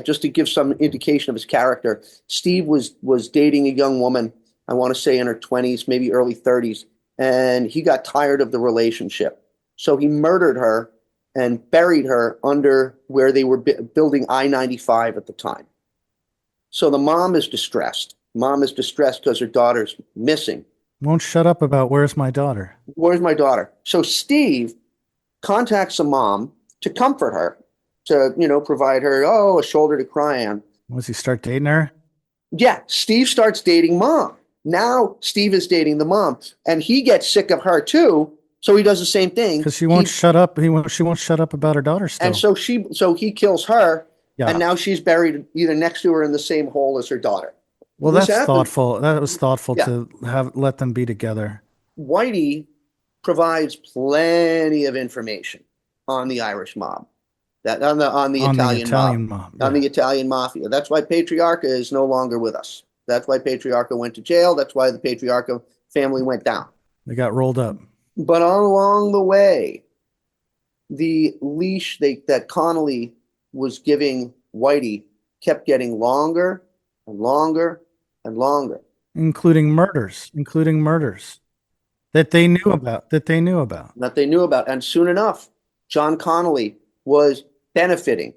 S1: just to give some indication of his character. Steve was dating a young woman, I want to say in her 20s, maybe early 30s. And he got tired of the relationship. So he murdered her and buried her under where they were building I-95 at the time. So the mom is distressed. Mom is distressed because her daughter's missing.
S2: Won't shut up about where's my daughter.
S1: Where's my daughter? So Steve contacts the mom to comfort her, to, provide her, a shoulder to cry on.
S2: Once he start dating her?
S1: Yeah, Steve starts dating mom. Now Steve is dating the mom, and he gets sick of her too. So he does the same thing
S2: because she won't shut up. She won't shut up about her daughter still.
S1: And so he kills her,
S2: yeah.
S1: And now she's buried either next to her in the same hole as her daughter.
S2: Well, that's thoughtful. That was thoughtful to let them be together.
S1: Whitey provides plenty of information on the Irish mob, on the Italian mob, on the Italian mafia. That's why Patriarcha is no longer with us. That's why Patriarcha went to jail. That's why the Patriarcha family went down.
S2: They got rolled up.
S1: But along the way, the leash that Connolly was giving Whitey kept getting longer and longer and longer.
S2: Including murders that they knew about.
S1: And soon enough, John Connolly was benefiting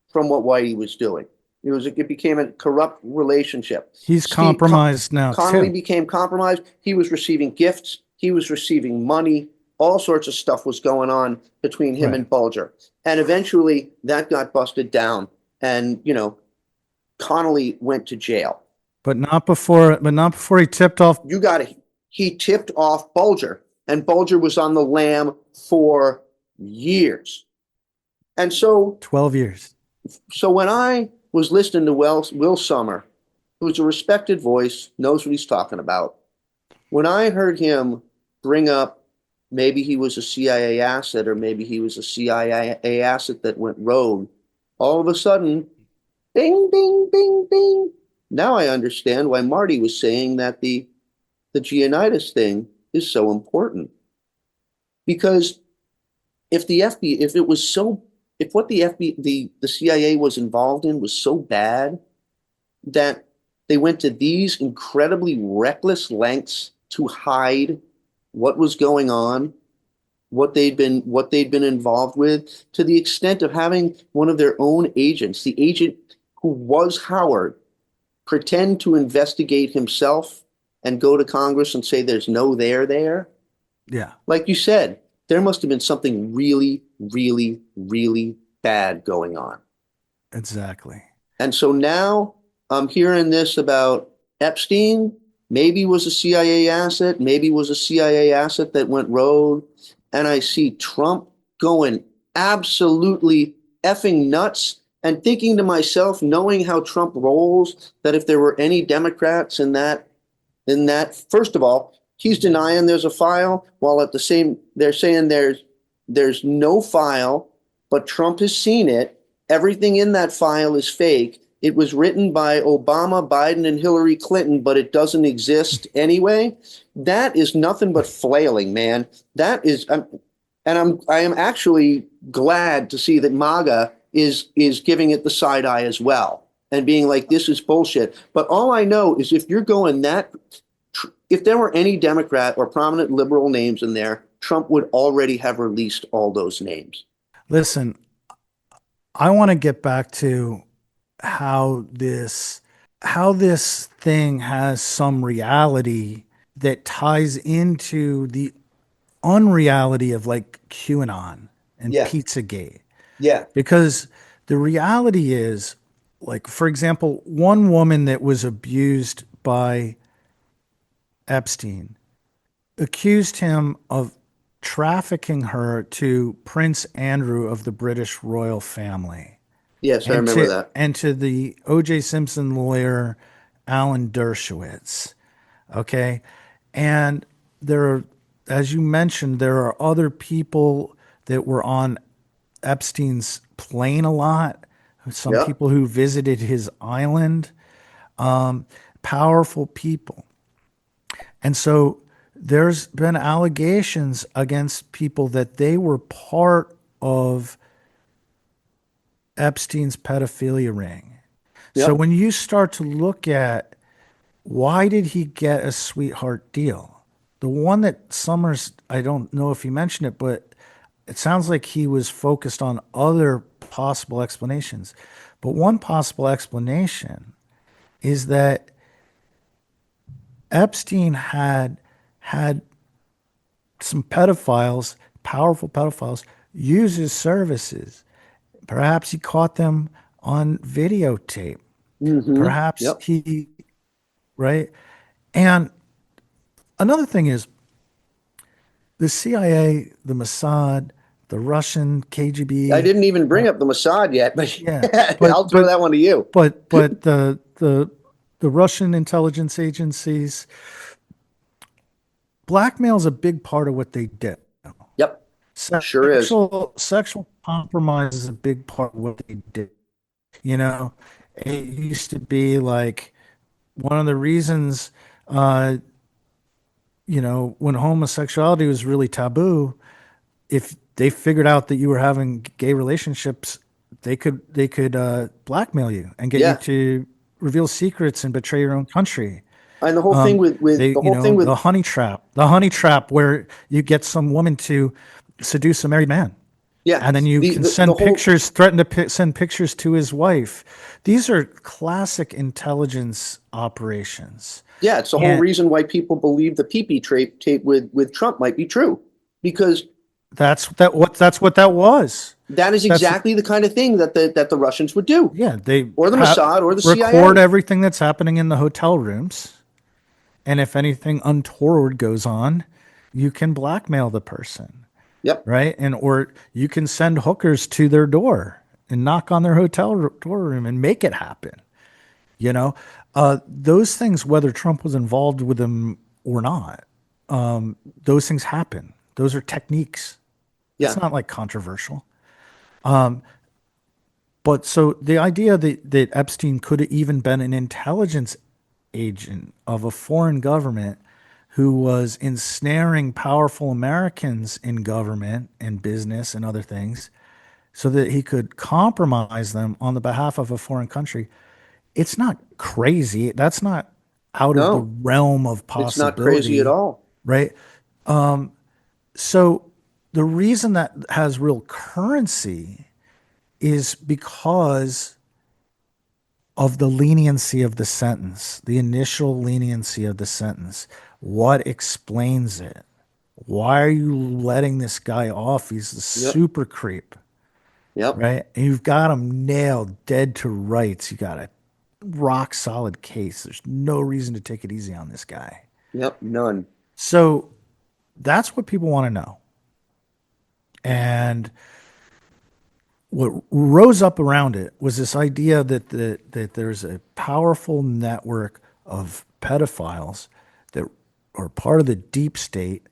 S1: from what Whitey was doing. It became a corrupt relationship.
S2: He's compromised now.
S1: Connolly became compromised. He was receiving gifts. He was receiving money. All sorts of stuff was going on between him and Bulger. And eventually that got busted down. And, Connolly went to jail.
S2: But not before he tipped off.
S1: You got it. He tipped off Bulger. And Bulger was on the lam for years. And so
S2: 12 years.
S1: So when I was listening to Will Sommer, who's a respected voice, knows what he's talking about. When I heard him bring up maybe he was a CIA asset or maybe he was a CIA asset that went rogue, all of a sudden, bing, bing, bing, bing, now I understand why Marty was saying that the Giannitis thing is so important. Because if the FBI, if it was so, if what the FBI, the CIA was involved in was so bad that they went to these incredibly reckless lengths to hide what was going on, what they'd been involved with, to the extent of having one of their own agents, the agent who was Howard, pretend to investigate himself and go to Congress and say there's no there there.
S2: Yeah,
S1: Like you said, there must have been something really, really, really bad going on.
S2: exactly.
S1: And so now I'm hearing this about Epstein, maybe was a CIA asset, maybe was a CIA asset that went rogue. And I see Trump going absolutely effing nuts and thinking to myself, knowing how Trump rolls, that if there were any Democrats in that, first of all, he's denying there's a file, while at the same, they're saying there's no file, but Trump has seen it. Everything in that file is fake. It was written by Obama, Biden, and Hillary Clinton, but it doesn't exist anyway. That is nothing but flailing, man. That is, I am actually glad to see that MAGA is giving it the side eye as well and being like, this is bullshit. But all I know is if you're going that, if there were any Democrat or prominent liberal names in there, Trump would already have released all those names.
S2: Listen, I want to get back to how this thing has some reality that ties into the unreality of like QAnon and
S1: Yeah,
S2: Pizzagate.
S1: yeah,
S2: Because the reality is, like, for example, one woman that was abused by Epstein accused him of trafficking her to Prince Andrew of the British royal family
S1: yes, I
S2: and
S1: remember that.
S2: to the O.J. Simpson lawyer Alan Dershowitz. Okay, and there are, as you mentioned, there are other people that were on Epstein's plane a lot. Some
S1: Yeah.
S2: people who visited his island, powerful people. And so there's been allegations against people that they were part of Epstein's pedophilia ring. So
S1: Yep.
S2: when you start to look at why did he get a sweetheart deal? The one that Summers, I don't know if he mentioned it, but it sounds like he was focused on other possible explanations. But one possible explanation is that Epstein had some pedophiles, powerful pedophiles, use his services. Perhaps he caught them on videotape.
S1: Mm-hmm.
S2: Perhaps
S1: Yep.
S2: he, right? And another thing is the CIA, the Mossad, the Russian
S1: I
S2: KGB,
S1: didn't even bring up the Mossad yet, but
S2: yeah,
S1: I'll throw that one to you.
S2: but the Russian intelligence agencies, blackmail is a big part of what they do.
S1: Yep. Sure is.
S2: Sexual compromise is a big part of what they do. You know, it used to be like one of the reasons, uh, when homosexuality was really taboo, if they figured out that you were having gay relationships, they could blackmail you and get you
S1: Yeah.
S2: to reveal secrets and betray your own country.
S1: And the whole thing with
S2: They,
S1: the whole thing with
S2: the honey trap where you get some woman to seduce a married man.
S1: yeah,
S2: And then you can
S1: the
S2: send
S1: whole
S2: pictures, threaten to send pictures to his wife. These are classic intelligence operations.
S1: yeah, it's the whole
S2: And
S1: reason why people believe the pee-pee tape with Trump might be true. Because
S2: that's what that was.
S1: that is
S2: That's
S1: exactly the kind of thing that the Russians would do.
S2: Yeah, they
S1: Or the Mossad or the
S2: record
S1: CIA.
S2: everything that's happening in the hotel rooms. And if anything untoward goes on, you can blackmail the person,
S1: Yep.
S2: right? And or you can send hookers to their door and knock on their door room and make it happen. You know, those things, whether Trump was involved with them or not, those things happen. Those are techniques. It's
S1: Yeah.
S2: not like controversial. But so the idea that Epstein could have even been an intelligence agent of a foreign government who was ensnaring powerful Americans in government and business and other things so that he could compromise them on the behalf of a foreign country, it's not crazy. That's not out of the
S1: No,
S2: realm of
S1: it's not crazy at
S2: possibility,
S1: all.
S2: right? So the reason that has real currency is because of the leniency of the sentence, the initial leniency of the sentence. What explains it? Why are you letting this guy off? He's a
S1: Yep.
S2: super creep,
S1: Yep.
S2: right? And you've got him nailed dead to rights. You got a rock solid case. There's no reason to take it easy on this guy.
S1: Yep. None.
S2: So that's what people want to know. And what rose up around it was this idea that there's a powerful network of pedophiles that are part of the deep state,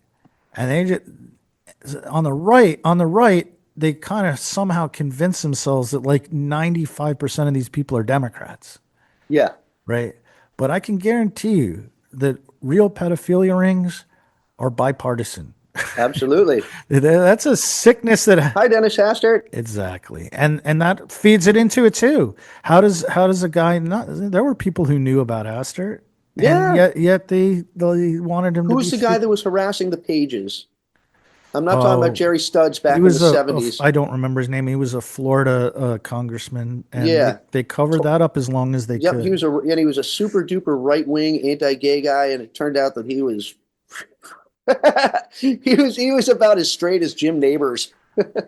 S2: and they just, on the right they kind of somehow convince themselves that like 95% of these people are Democrats,
S1: Yeah.
S2: right? But I can guarantee you that real pedophilia rings are bipartisan.
S1: Absolutely.
S2: That's a sickness that
S1: Hi, Dennis Hastert.
S2: exactly, and that feeds it into it too. How does a guy not? There were people who knew about Hastert, and
S1: Yeah.
S2: yet they wanted him to be
S1: Who's the guy that
S2: stupid.
S1: was harassing the pages? I'm not talking about
S2: Oh,
S1: Jerry Studs
S2: he
S1: back in the
S2: was
S1: '70s.
S2: I don't remember his name. He was a Florida congressman, and they
S1: Yeah.
S2: they covered
S1: To-
S2: that up as long as they
S1: Yep.
S2: could.
S1: He was a super duper right wing anti gay guy, and it turned out that he was he was about as straight as Jim Neighbors.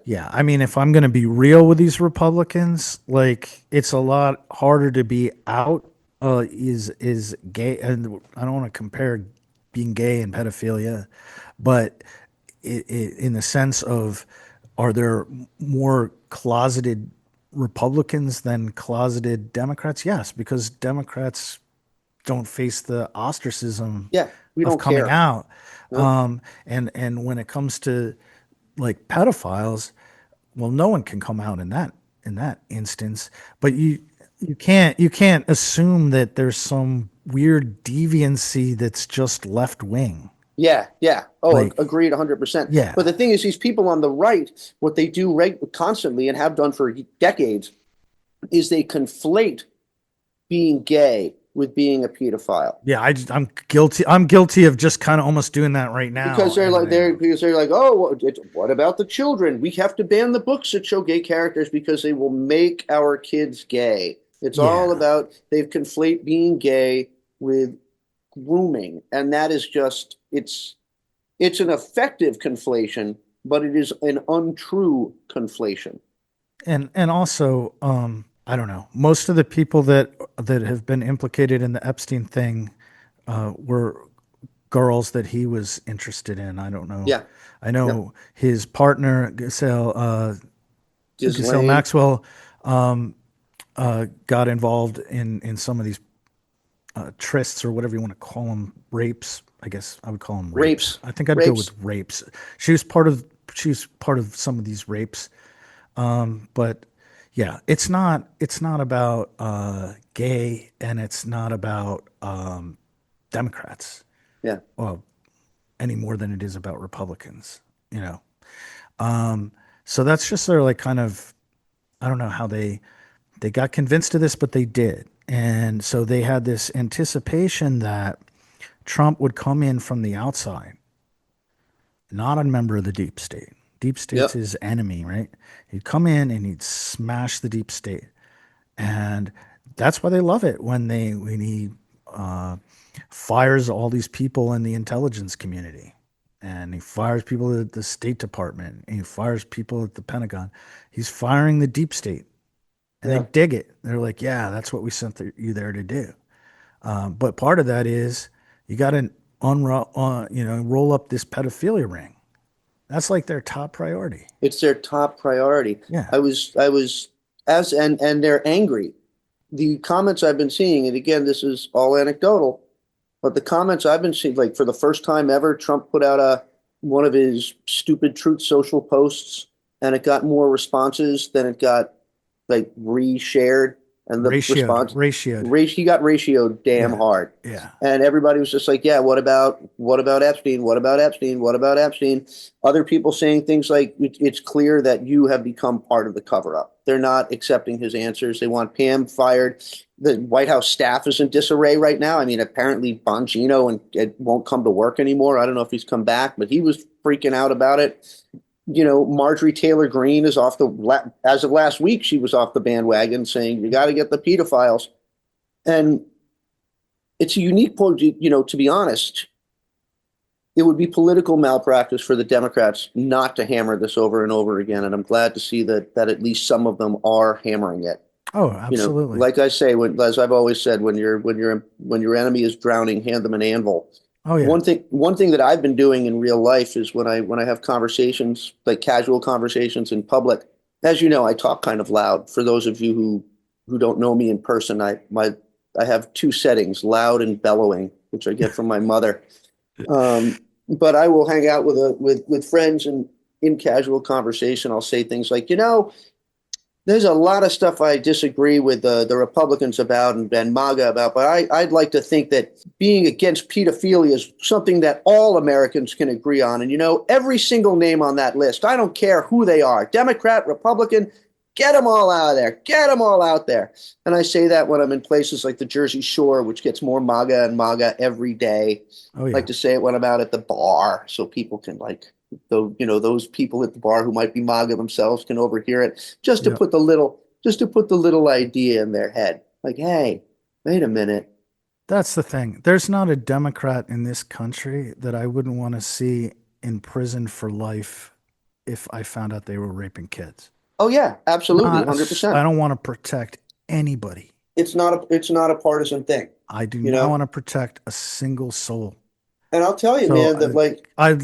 S2: Yeah, I mean, if I'm going to be real with these Republicans, like it's a lot harder to be out is gay, and I don't want to compare being gay and pedophilia, but in the sense of are there more closeted Republicans than closeted Democrats? Yes, because Democrats don't face the ostracism
S1: Yeah, we
S2: of
S1: don't
S2: coming
S1: care.
S2: out.
S1: Nope.
S2: And when it comes to like pedophiles, well, no one can come out in that instance. But you can't assume that there's some weird deviancy that's just left wing.
S1: Yeah, yeah. Oh,
S2: Like,
S1: agreed 100%.
S2: yeah,
S1: But the thing is, these people on the right, what they do constantly and have done for decades is they conflate being gay with being a pedophile.
S2: yeah. I'm guilty. I'm guilty of just kind of almost doing that right
S1: Because
S2: now.
S1: they're like
S2: And
S1: oh, well, what about the children? We have to ban the books that show gay characters because they will make our kids gay. It's all
S2: yeah,
S1: about they've conflate being gay with grooming, and that is just it's an effective conflation, but it is an untrue conflation.
S2: and also, I don't know. Most of the people that have been implicated in the Epstein thing were girls that he was interested in. I don't know.
S1: Yeah.
S2: I
S1: Yep.
S2: know his partner, Ghislaine
S1: Ghislaine,
S2: Maxwell, got involved in some of these trysts or whatever you want to call them, rapes. I guess I would call them rapes.
S1: rapes,
S2: I think I'd go with
S1: rapes.
S2: rapes. She was part of some of these rapes, but yeah, it's not about gay, and it's not about Democrats.
S1: Yeah.
S2: Well, any more than it is about Republicans, you know. So that's just sort of like kind of I don't know how they got convinced of this, but they did. And so they had this anticipation that Trump would come in from the outside, not a member of the deep state. Deep state's
S1: Yep.
S2: his enemy, right? He'd come in and he'd smash the deep state. And that's why they love it when he fires all these people in the intelligence community, and he fires people at the State Department, and he fires people at the Pentagon. He's firing the deep state, and they
S1: Yeah.
S2: dig it. They're like, yeah, that's what we sent you there to do. But part of that is you got to roll up this pedophilia ring. That's like their top priority.
S1: It's their top priority.
S2: Yeah.
S1: I was as and they're angry. The comments I've been seeing, and again, this is all anecdotal, but the comments I've been seeing, like for the first time ever, Trump put out one of his stupid Truth Social posts, and it got more responses than it got like reshared, and the response
S2: Ratioed.
S1: he got ratioed damn
S2: Yeah.
S1: hard.
S2: Yeah.
S1: And everybody was just like, yeah, what about Epstein? What about Epstein? What about Epstein? Other people saying things like, it's clear that you have become part of the cover up. They're not accepting his answers. They want Pam fired. The White House staff is in disarray right now. I mean, apparently Bongino and it won't come to work anymore. I don't know if he's come back, but he was freaking out about it. Marjorie Taylor Greene is as of last week, she was off the bandwagon saying, you got to get the pedophiles. And it's a unique point, to be honest, it would be political malpractice for the Democrats not to hammer this over and over again. And I'm glad to see that at least some of them are hammering it.
S2: Oh, absolutely.
S1: Like I say, as I've always said, when your enemy is drowning, hand them an anvil.
S2: Oh, yeah.
S1: One thing that I've been doing in real life is when I have conversations, like casual conversations in public, as you know, I talk kind of loud. For those of you who don't know me in person, I have two settings, loud and bellowing, which I get from my mother. But I will hang out with friends, and in casual conversation, I'll say things like, there's a lot of stuff I disagree with the Republicans about and MAGA about, but I'd like to think that being against pedophilia is something that all Americans can agree on. And, every single name on that list, I don't care who they are, Democrat, Republican, get them all out of there. Get them all out there. And I say that when I'm in places like the Jersey Shore, which gets more MAGA and MAGA every day.
S2: Oh, yeah.
S1: I like to say it when I'm out at the bar so people can those people at the bar who might be MAGA themselves can overhear it, just to put the little idea in their head. Like, hey, wait a minute.
S2: That's the thing. There's not a Democrat in this country that I wouldn't want to see in prison for life if I found out they were raping kids.
S1: Oh yeah, absolutely,
S2: I
S1: 100%.
S2: don't want to protect anybody.
S1: It's not a partisan thing.
S2: I do not want to protect a single soul.
S1: And I'll tell you, man, that
S2: I'd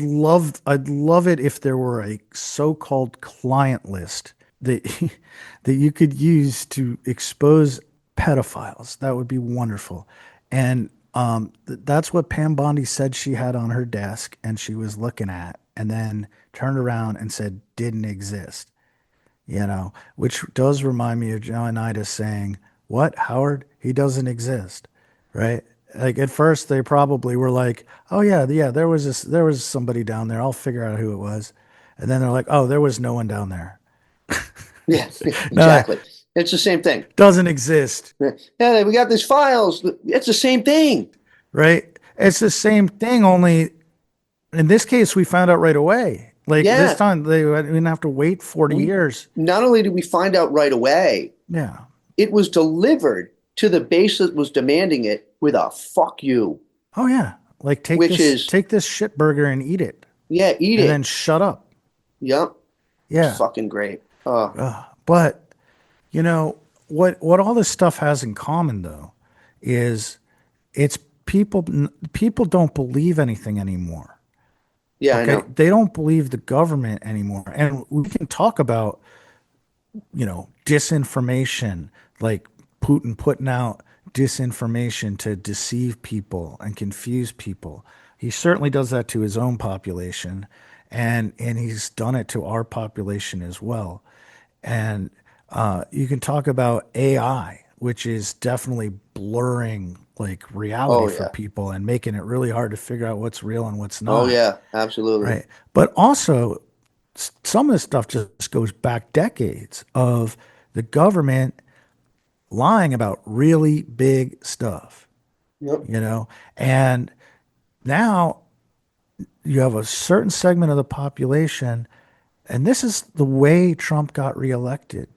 S2: love it if there were a so-called client list that that you could use to expose pedophiles. That would be wonderful. And that's what Pam Bondi said she had on her desk and she was looking at, and then turned around and said didn't exist. Which does remind me of Johnnidas saying, "What, Howard? He doesn't exist," right? Like at first they probably were like, "Oh yeah, there was somebody down there. I'll figure out who it was," and then they're like, "Oh, there was no one down there."
S1: Yeah, exactly. It's the same thing.
S2: Doesn't exist.
S1: Yeah, we got these files. It's the same thing,
S2: right? It's the same thing. Only in this case, we found out right away. Like this time, we didn't have to wait 40 years.
S1: Not only did we find out right away, it was delivered to the base that was demanding it with a "fuck you."
S2: Oh yeah, like take this shit burger and eat it.
S1: Yeah, eat it,
S2: and then shut up.
S1: Yep.
S2: Yeah.
S1: It's fucking great.
S2: But what all this stuff has in common though is it's people don't believe anything anymore.
S1: Yeah, okay? I know.
S2: They don't believe the government anymore. And we can talk about, disinformation, like Putin putting out disinformation to deceive people and confuse people. He certainly does that to his own population, and he's done it to our population as well. And you can talk about AI, which is definitely blurring like reality for people and making it really hard to figure out what's real and what's not.
S1: Oh yeah, absolutely.
S2: Right. But also some of this stuff just goes back decades of the government lying about really big stuff.
S1: Yep.
S2: And now you have a certain segment of the population, and this is the way Trump got reelected,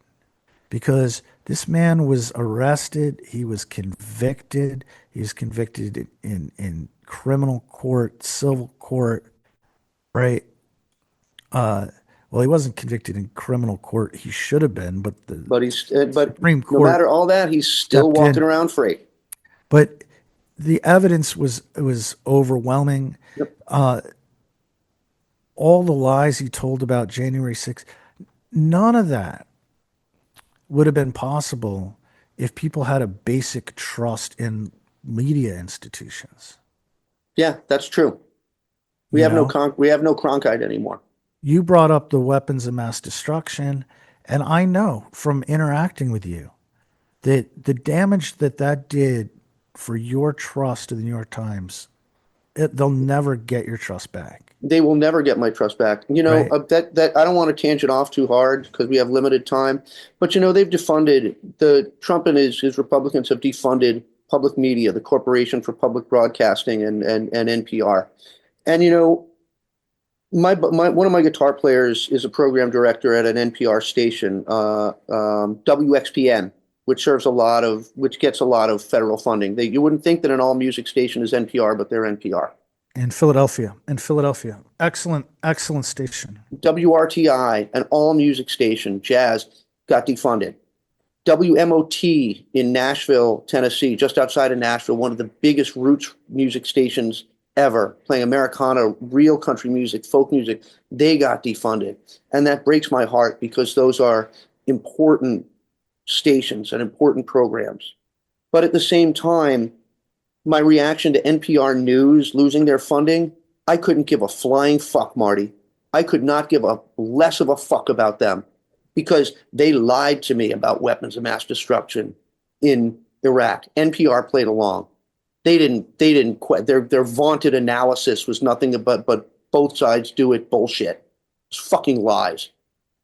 S2: because this man was arrested. He was convicted. He was convicted in criminal court, civil court, right? Well, he wasn't convicted in criminal court. He should have been, but
S1: Supreme Court, no matter all that, he's still walking around free.
S2: But the evidence was overwhelming.
S1: Yep.
S2: All the lies he told about January 6th, none of that would have been possible if people had a basic trust in media institutions.
S1: Yeah, that's true. We have no Cronkite anymore.
S2: You brought up the weapons of mass destruction, And I know from interacting with you that the damage that that did for your trust in the New York Times, they'll never get your trust back,
S1: They will never get my trust back.
S2: right?
S1: That I don't want to tangent off too hard because we have limited time. But they've defunded Trump and his Republicans have defunded public media, the Corporation for Public Broadcasting and NPR. And my one of my guitar players is a program director at an NPR station, WXPN, which gets a lot of federal funding. You wouldn't think that an all music station is NPR, but they're NPR.
S2: In Philadelphia, excellent station.
S1: WRTI, an all music station, jazz, got defunded. WMOT in Nashville, Tennessee, just outside of Nashville, one of the biggest roots music stations ever, playing Americana, real country music, folk music, they got defunded. And that breaks my heart because those are important stations and important programs. But at the same time, my reaction to NPR News losing their funding, I couldn't give a flying fuck, Marty. I could not give a less of a fuck about them because they lied to me about weapons of mass destruction in Iraq. NPR played along. They didn't quit. Their vaunted analysis was nothing but both sides do it bullshit. It's fucking lies.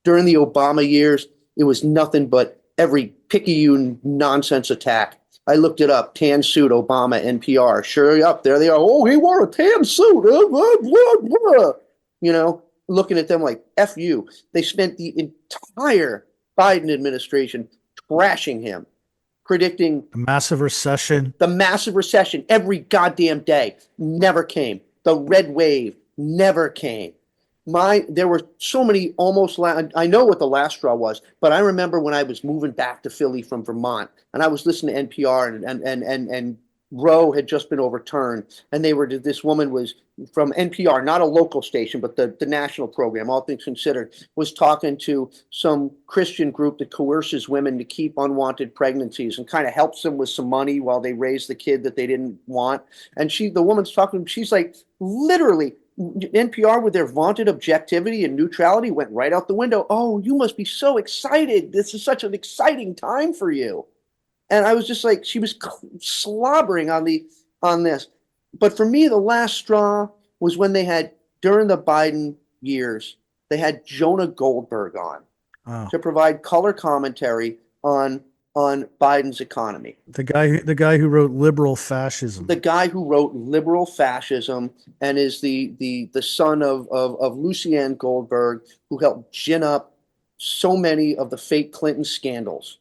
S1: During the Obama years, it was nothing but every picayune nonsense attack. I looked it up. Tan suit, Obama, NPR. Sure up there they are. Oh, he wore a tan suit. Looking at them like F you. They spent the entire Biden administration trashing him, predicting
S2: A massive recession.
S1: the massive recession every goddamn day. Never came. The red wave never came. There were so many I know what the last straw was, but I remember when I was moving back to Philly from Vermont and I was listening to NPR and Roe had just been overturned and this woman was from NPR, not a local station, but the national program, all things considered, was talking to some Christian group that coerces women to keep unwanted pregnancies and kind of helps them with some money while they raise the kid that they didn't want. And the woman's talking, she's like, literally, NPR with their vaunted objectivity and neutrality went right out the window. Oh, you must be so excited. This is such an exciting time for you. And I was just like, she was slobbering on this. But for me, the last straw was when during the Biden years, they had Jonah Goldberg on to provide color commentary on Biden's economy.
S2: The guy who wrote Liberal Fascism.
S1: The guy who wrote Liberal Fascism and is the son of Lucianne Goldberg, who helped gin up so many of the fake Clinton scandals.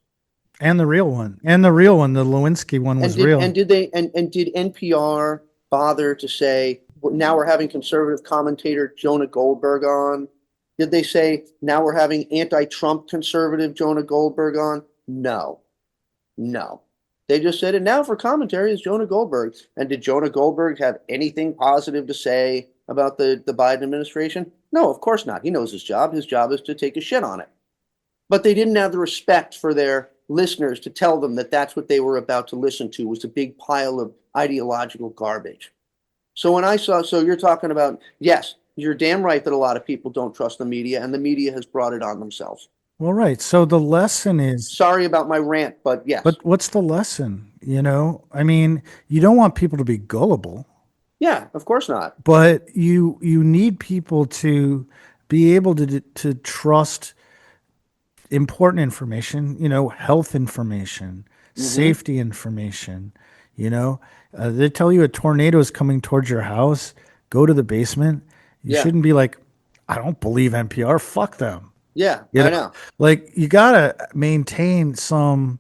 S2: And the real one, the Lewinsky one was real.
S1: And did NPR bother to say, now we're having conservative commentator Jonah Goldberg on? Did they say, now we're having anti-Trump conservative Jonah Goldberg on? No. They just said, and now for commentary is Jonah Goldberg. And did Jonah Goldberg have anything positive to say about the Biden administration? No, of course not. He knows his job. His job is to take a shit on it. But they didn't have the respect for their listeners to tell them that that's what they were about to listen to was a big pile of ideological garbage. So you're talking about, yes, you're damn right that a lot of people don't trust the media, and the media has brought it on themselves.
S2: Well, right. So the lesson is,
S1: sorry about my rant, but yes.
S2: But what's the lesson? I mean, you don't want people to be gullible.
S1: Yeah, of course not.
S2: But you need people to be able to trust important information, health information, safety information, they tell you a tornado is coming towards your house, go to the basement. You shouldn't be like, I don't believe NPR, fuck them.
S1: Yeah, I know.
S2: Like, you got to maintain some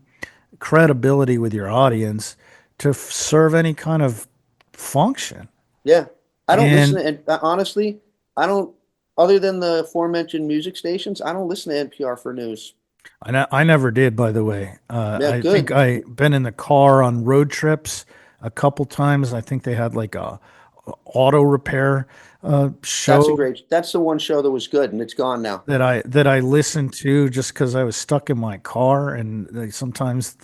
S2: credibility with your audience to serve any kind of function.
S1: Yeah. I don't listen to, and honestly, I don't, other than the aforementioned music stations, I don't listen to NPR for news.
S2: I never did, by the way. I
S1: good.
S2: think I've been in the car on road trips a couple times. I think they had like auto repair show
S1: That's the one show that was good, and it's gone now.
S2: that I listened to just because I was stuck in my car, and like, sometimes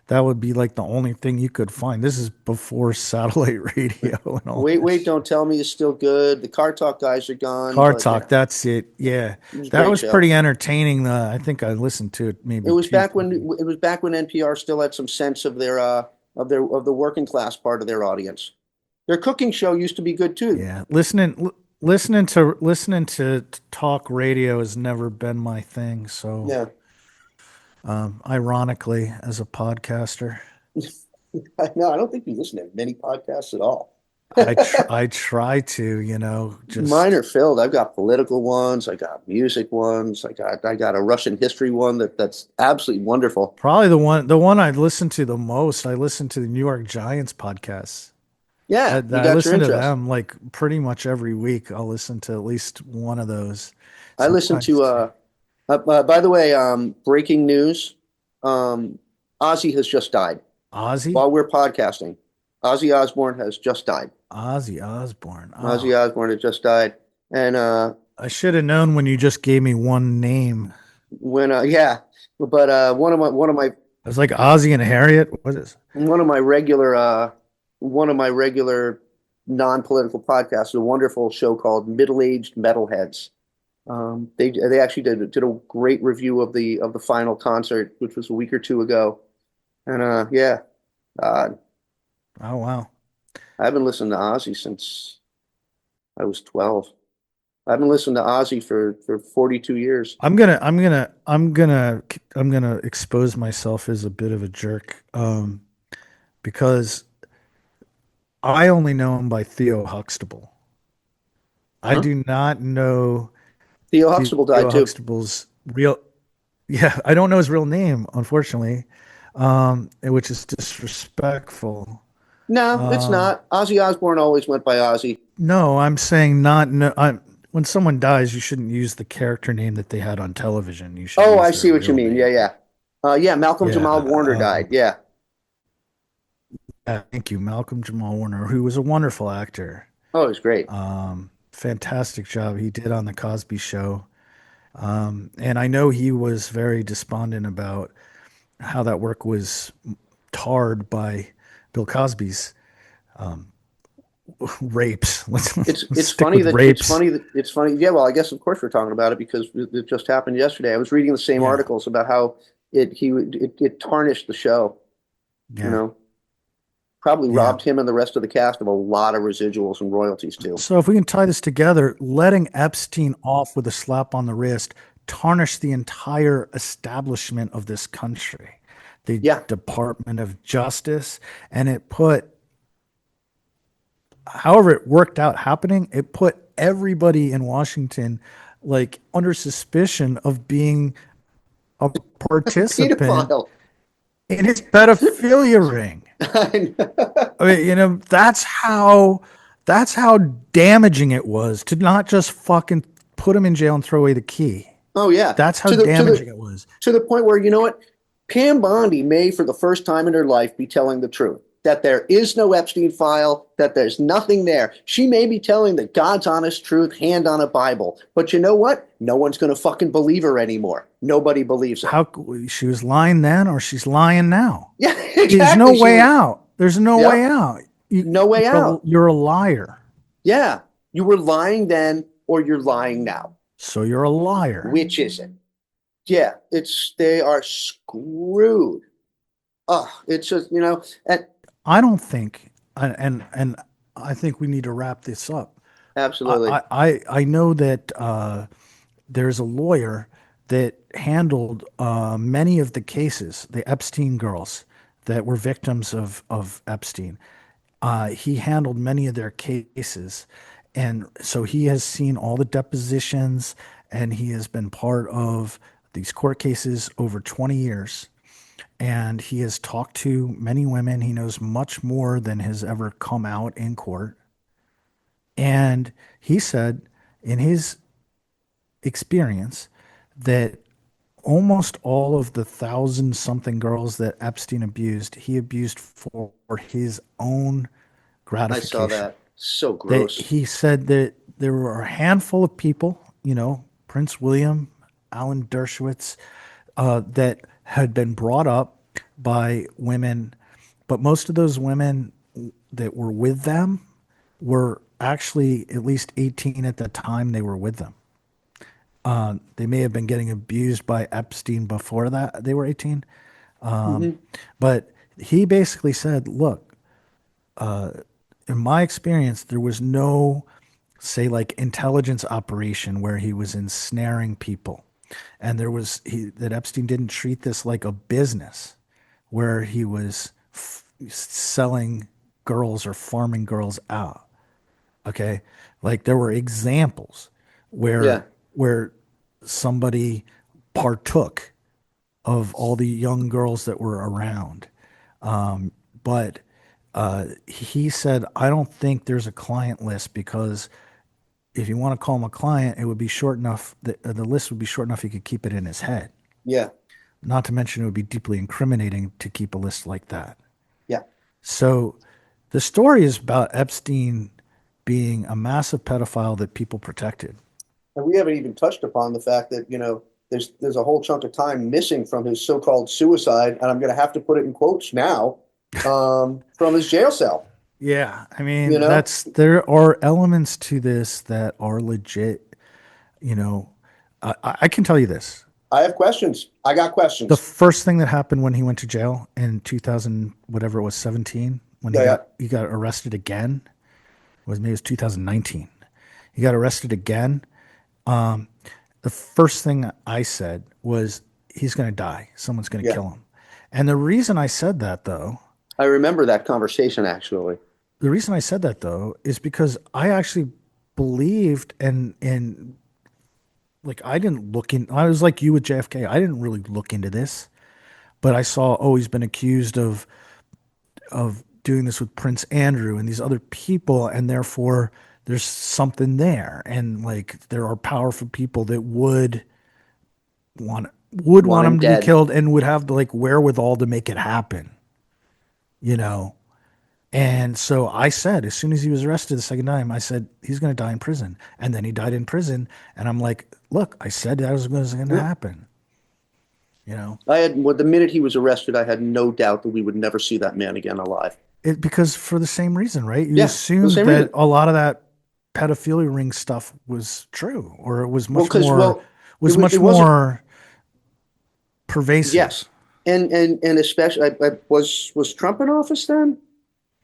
S2: that would be like the only thing you could find. This is before satellite radio and all
S1: Wait,
S2: this
S1: wait,
S2: shit.
S1: don't tell me it's still good. The Car Talk guys are gone,
S2: Car
S1: but
S2: Talk, that's it. Yeah,
S1: it was a
S2: that
S1: great
S2: was
S1: show.
S2: pretty entertaining. I think I listened to it
S1: It
S2: maybe
S1: was
S2: two
S1: back when
S2: times.
S1: it was back when NPR still had some sense of their of the working class part of their audience. Their cooking show used to be good too.
S2: Yeah, listening to talk radio has never been my thing. So,
S1: Yeah.
S2: ironically, as a podcaster,
S1: No, I don't think we listen to many podcasts at all.
S2: I try to,
S1: Mine
S2: just
S1: are filled. I've got political ones, I got music ones, I got a Russian history one that's absolutely wonderful.
S2: probably the one I listen to the most. I listen to the New York Giants podcasts.
S1: Yeah, you
S2: I
S1: got your
S2: listen to
S1: interest.
S2: them like pretty much every week. I'll listen to at least one of those.
S1: I listen
S2: Sometimes
S1: to
S2: two.
S1: by the way, breaking news. Ozzy has just died
S2: Ozzy,
S1: while we're podcasting. Ozzy Osbourne has just died.
S2: Ozzy Osbourne.
S1: Ozzy
S2: Oh,
S1: Osbourne has just died. And
S2: I should have known when you just gave me one name.
S1: when yeah, but
S2: I was like Ozzy and Harriet. What is?
S1: one of my regular one of my regular non-political podcasts, a wonderful show called Middle-Aged Metalheads. They actually did a great review of the final concert, which was a week or two ago. And yeah, uh,
S2: Oh wow.
S1: I've been listening to Ozzy since I was 12. I've been listening to Ozzy for 42 years.
S2: I'm gonna expose myself as a bit of a jerk, because I only know him by Theo Huxtable. I
S1: Huh?
S2: do not know
S1: Theo
S2: Theo
S1: Huxtable died too.
S2: Huxtable's real. Yeah, I don't know his real name, unfortunately, which is disrespectful.
S1: No, it's
S2: Um,
S1: not. Ozzy Osbourne always went by Ozzy.
S2: no, I'm saying not. No, when someone dies, you shouldn't use the character name that they had on television. You should
S1: Oh, I
S2: use their
S1: see what you
S2: real
S1: mean. Yeah,
S2: name.
S1: yeah. Yeah, Malcolm
S2: Yeah.
S1: Jamal Warner died. Yeah.
S2: Thank you, Malcolm Jamal Warner, who was a wonderful actor.
S1: Oh, it was great.
S2: Fantastic job he did on the Cosby Show. And I know he was very despondent about how that work was tarred by Bill Cosby's rapes. Let's stick with rapes.
S1: It's funny. Yeah, well, I guess of course we're talking about it because it just happened yesterday. I was reading the same
S2: Yeah,
S1: articles about how it tarnished the show, you
S2: yeah,
S1: know. Probably
S2: yeah.
S1: robbed him and the rest of the cast of a lot of residuals and royalties too.
S2: So if we can tie this together, letting Epstein off with a slap on the wrist tarnished the entire establishment of this country, the
S1: Yeah.
S2: Department of Justice, and it put, however it worked out happening, it put everybody in Washington like under suspicion of being a participant
S1: Pedophile.
S2: in his pedophilia ring.
S1: I know.
S2: I mean, that's how damaging it was to not just fucking put him in jail and throw away the key.
S1: Oh yeah.
S2: That's how
S1: To the to
S2: damaging
S1: the
S2: it was.
S1: to the point where you know what? Pam Bondi may, for the first time in her life, be telling the truth. That there is no Epstein file, that there's nothing there. She may be telling the God's honest truth, hand on a Bible. But you know what? No one's going to fucking believe her anymore. Nobody believes her.
S2: How she was lying then, or she's lying now.
S1: Yeah,
S2: There's no
S1: exactly.
S2: way out. There's no way
S1: Yep,
S2: out.
S1: no way out.
S2: You're a liar.
S1: Yeah, you were lying then, or you're lying now.
S2: So you're a liar.
S1: Which is it? Yeah, they are screwed. Oh, it's just and
S2: I don't think, and I think we need to wrap this up.
S1: absolutely.
S2: I know that there's a lawyer that handled many of the cases, the Epstein girls that were victims of Epstein. He handled many of their cases. And so he has seen all the depositions and he has been part of these court cases over 20 years. And he has talked to many women. He knows much more than has ever come out in court. And he said in his experience that almost all of the thousand something girls that Epstein abused, he abused for his own
S1: I saw
S2: gratification.
S1: that. So
S2: That
S1: gross.
S2: he said that there were a handful of people, Prince William, Alan Dershowitz, that had been brought up by women, but most of those women that were with them were actually at least 18 at the time they were with them. They may have been getting abused by Epstein before that they were 18.
S1: Hmm.
S2: But he basically said, look, in my experience, there was no, say, like intelligence operation where he was ensnaring people. And that Epstein didn't treat this like a business where he was selling girls or farming girls out. Okay. Like there were examples
S1: Yeah.
S2: where somebody partook of all the young girls that were around. But he said, I don't think there's a client list because if you want to call him a client, it would be short enough, the list would be short enough he could keep it in his head.
S1: Yeah.
S2: Not to mention, it would be deeply incriminating to keep a list like that.
S1: Yeah.
S2: So the story is about Epstein being a massive pedophile that people protected.
S1: And we haven't even touched upon the fact that, there's a whole chunk of time missing from his so-called suicide, and I'm going to have to put it in quotes now, from his jail cell.
S2: Yeah, I
S1: You
S2: mean,
S1: know,
S2: there are elements to this that are legit. You know, I can tell you this.
S1: I have questions. I got
S2: The
S1: questions.
S2: first thing that happened when he went to jail in 2000, whatever it was, 17, when
S1: Yeah, yeah,
S2: he got arrested again, maybe it was 2019. He got arrested again. The first thing I said was, he's going to die. Someone's going to
S1: yeah.
S2: kill him. And the reason I said that, though,
S1: I remember that conversation actually.
S2: is because I actually believed and like I didn't look in. I was like you with JFK. I didn't really look into this, but I saw, oh, he's been accused of doing this with Prince Andrew and these other people, and therefore there's something there, and like there are powerful people that want would
S1: Want
S2: want
S1: him
S2: him to be
S1: dead.
S2: killed and would have the like wherewithal to make it happen, you know. And so I said, as soon as he was arrested the second time, I said, he's going to die in prison. And then he died in prison. And I'm like, look, I said that was going to
S1: Yeah.
S2: happen, you know,
S1: The minute he was arrested, I had no doubt that we would never see that man again alive.
S2: because for the same reason, right? You
S1: Yeah, for the
S2: assumed
S1: same
S2: that
S1: reason.
S2: a lot of that pedophilia ring stuff was true, or it was
S1: Well, because it
S2: much
S1: wasn't.
S2: more
S1: Yes,
S2: pervasive.
S1: and especially, was Trump in office then?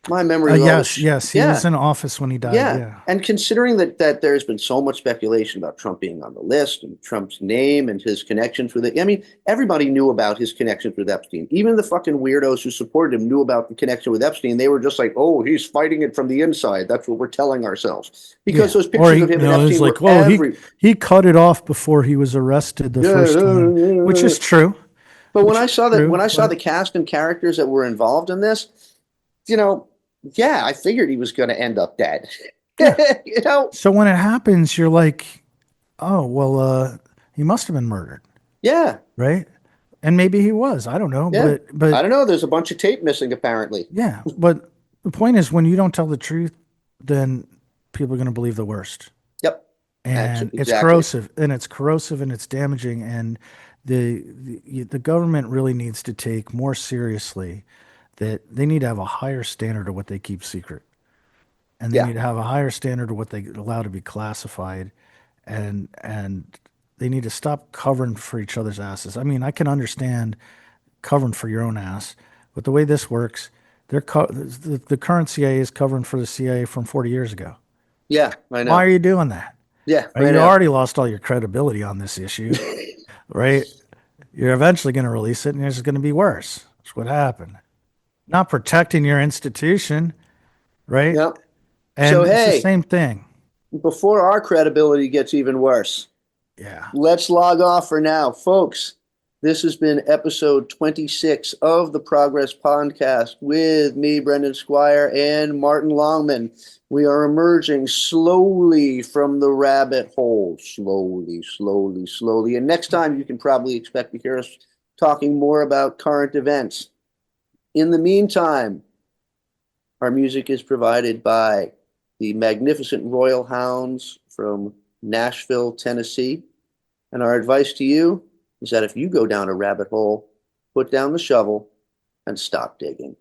S1: My memory is
S2: Yes,
S1: always,
S2: yes. He was
S1: yeah.
S2: in office when he died.
S1: Yeah,
S2: Yeah.
S1: and considering that there's been so much speculation about Trump being on the list and Trump's name and his connections with it. I mean, everybody knew about his connections with Epstein. Even the fucking weirdos who supported him knew about the connection with Epstein. They were just like, "Oh, he's fighting it from the inside." That's what we're telling ourselves because
S2: Yeah.
S1: those
S2: Or
S1: pictures of him and
S2: it's
S1: Epstein
S2: like,
S1: were
S2: oh,
S1: every.
S2: he cut it off before he was arrested the first time, which
S1: Yeah.
S2: is true.
S1: But
S2: Which is
S1: when
S2: true,
S1: I saw
S2: but
S1: the cast and characters that were involved in this, you know, yeah, I figured he was going to end up dead.
S2: yeah.
S1: You know,
S2: So when it happens, you're like, oh, well, he must have been murdered,
S1: yeah.
S2: right? And maybe he was. I don't know,
S1: Yeah.
S2: but
S1: I don't know. There's a bunch of tape missing, apparently.
S2: yeah. But the point is, when you don't tell the truth, then people are going to believe the worst,
S1: Yep.
S2: and it's
S1: Exactly.
S2: corrosive, and it's damaging, and the government really needs to take more seriously that they need to have a higher standard of what they keep secret, and they
S1: Yeah.
S2: need to have a higher standard of what they allow to be classified, and they need to stop covering for each other's asses. I mean, I can understand covering for your own ass, but the way this works, the current CIA is covering for the CIA from 40 years ago.
S1: Yeah. I
S2: Why are
S1: know.
S2: you doing that?
S1: Yeah.
S2: Right?
S1: I
S2: You
S1: know.
S2: already lost all your credibility on this issue, right? You're eventually going to release it, and it's going to be worse. That's what happened. Not protecting your institution, right?
S1: Yep. So,
S2: And it's the
S1: hey,
S2: same thing.
S1: before our credibility gets even worse,
S2: Yeah.
S1: let's log off for now. Folks, this has been episode 26 of the Progress Podcast with me, Brendan Squire, and Martin Longman. We are emerging slowly from the rabbit hole. Slowly, slowly, slowly. And next time, you can probably expect to hear us talking more about current events. In the meantime, our music is provided by the magnificent Royal Hounds from Nashville, Tennessee. And our advice to you is that if you go down a rabbit hole, put down the shovel and stop digging.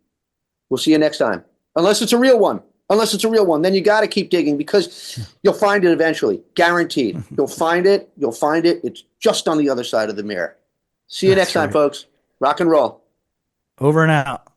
S1: We'll see you next time. Unless it's a real one. Unless it's a real one. Then you got to keep digging because you'll find it eventually. Guaranteed. You'll find it. You'll find it. It's just on the other side of the mirror. See you next time, folks. Rock and roll.
S2: Over and out.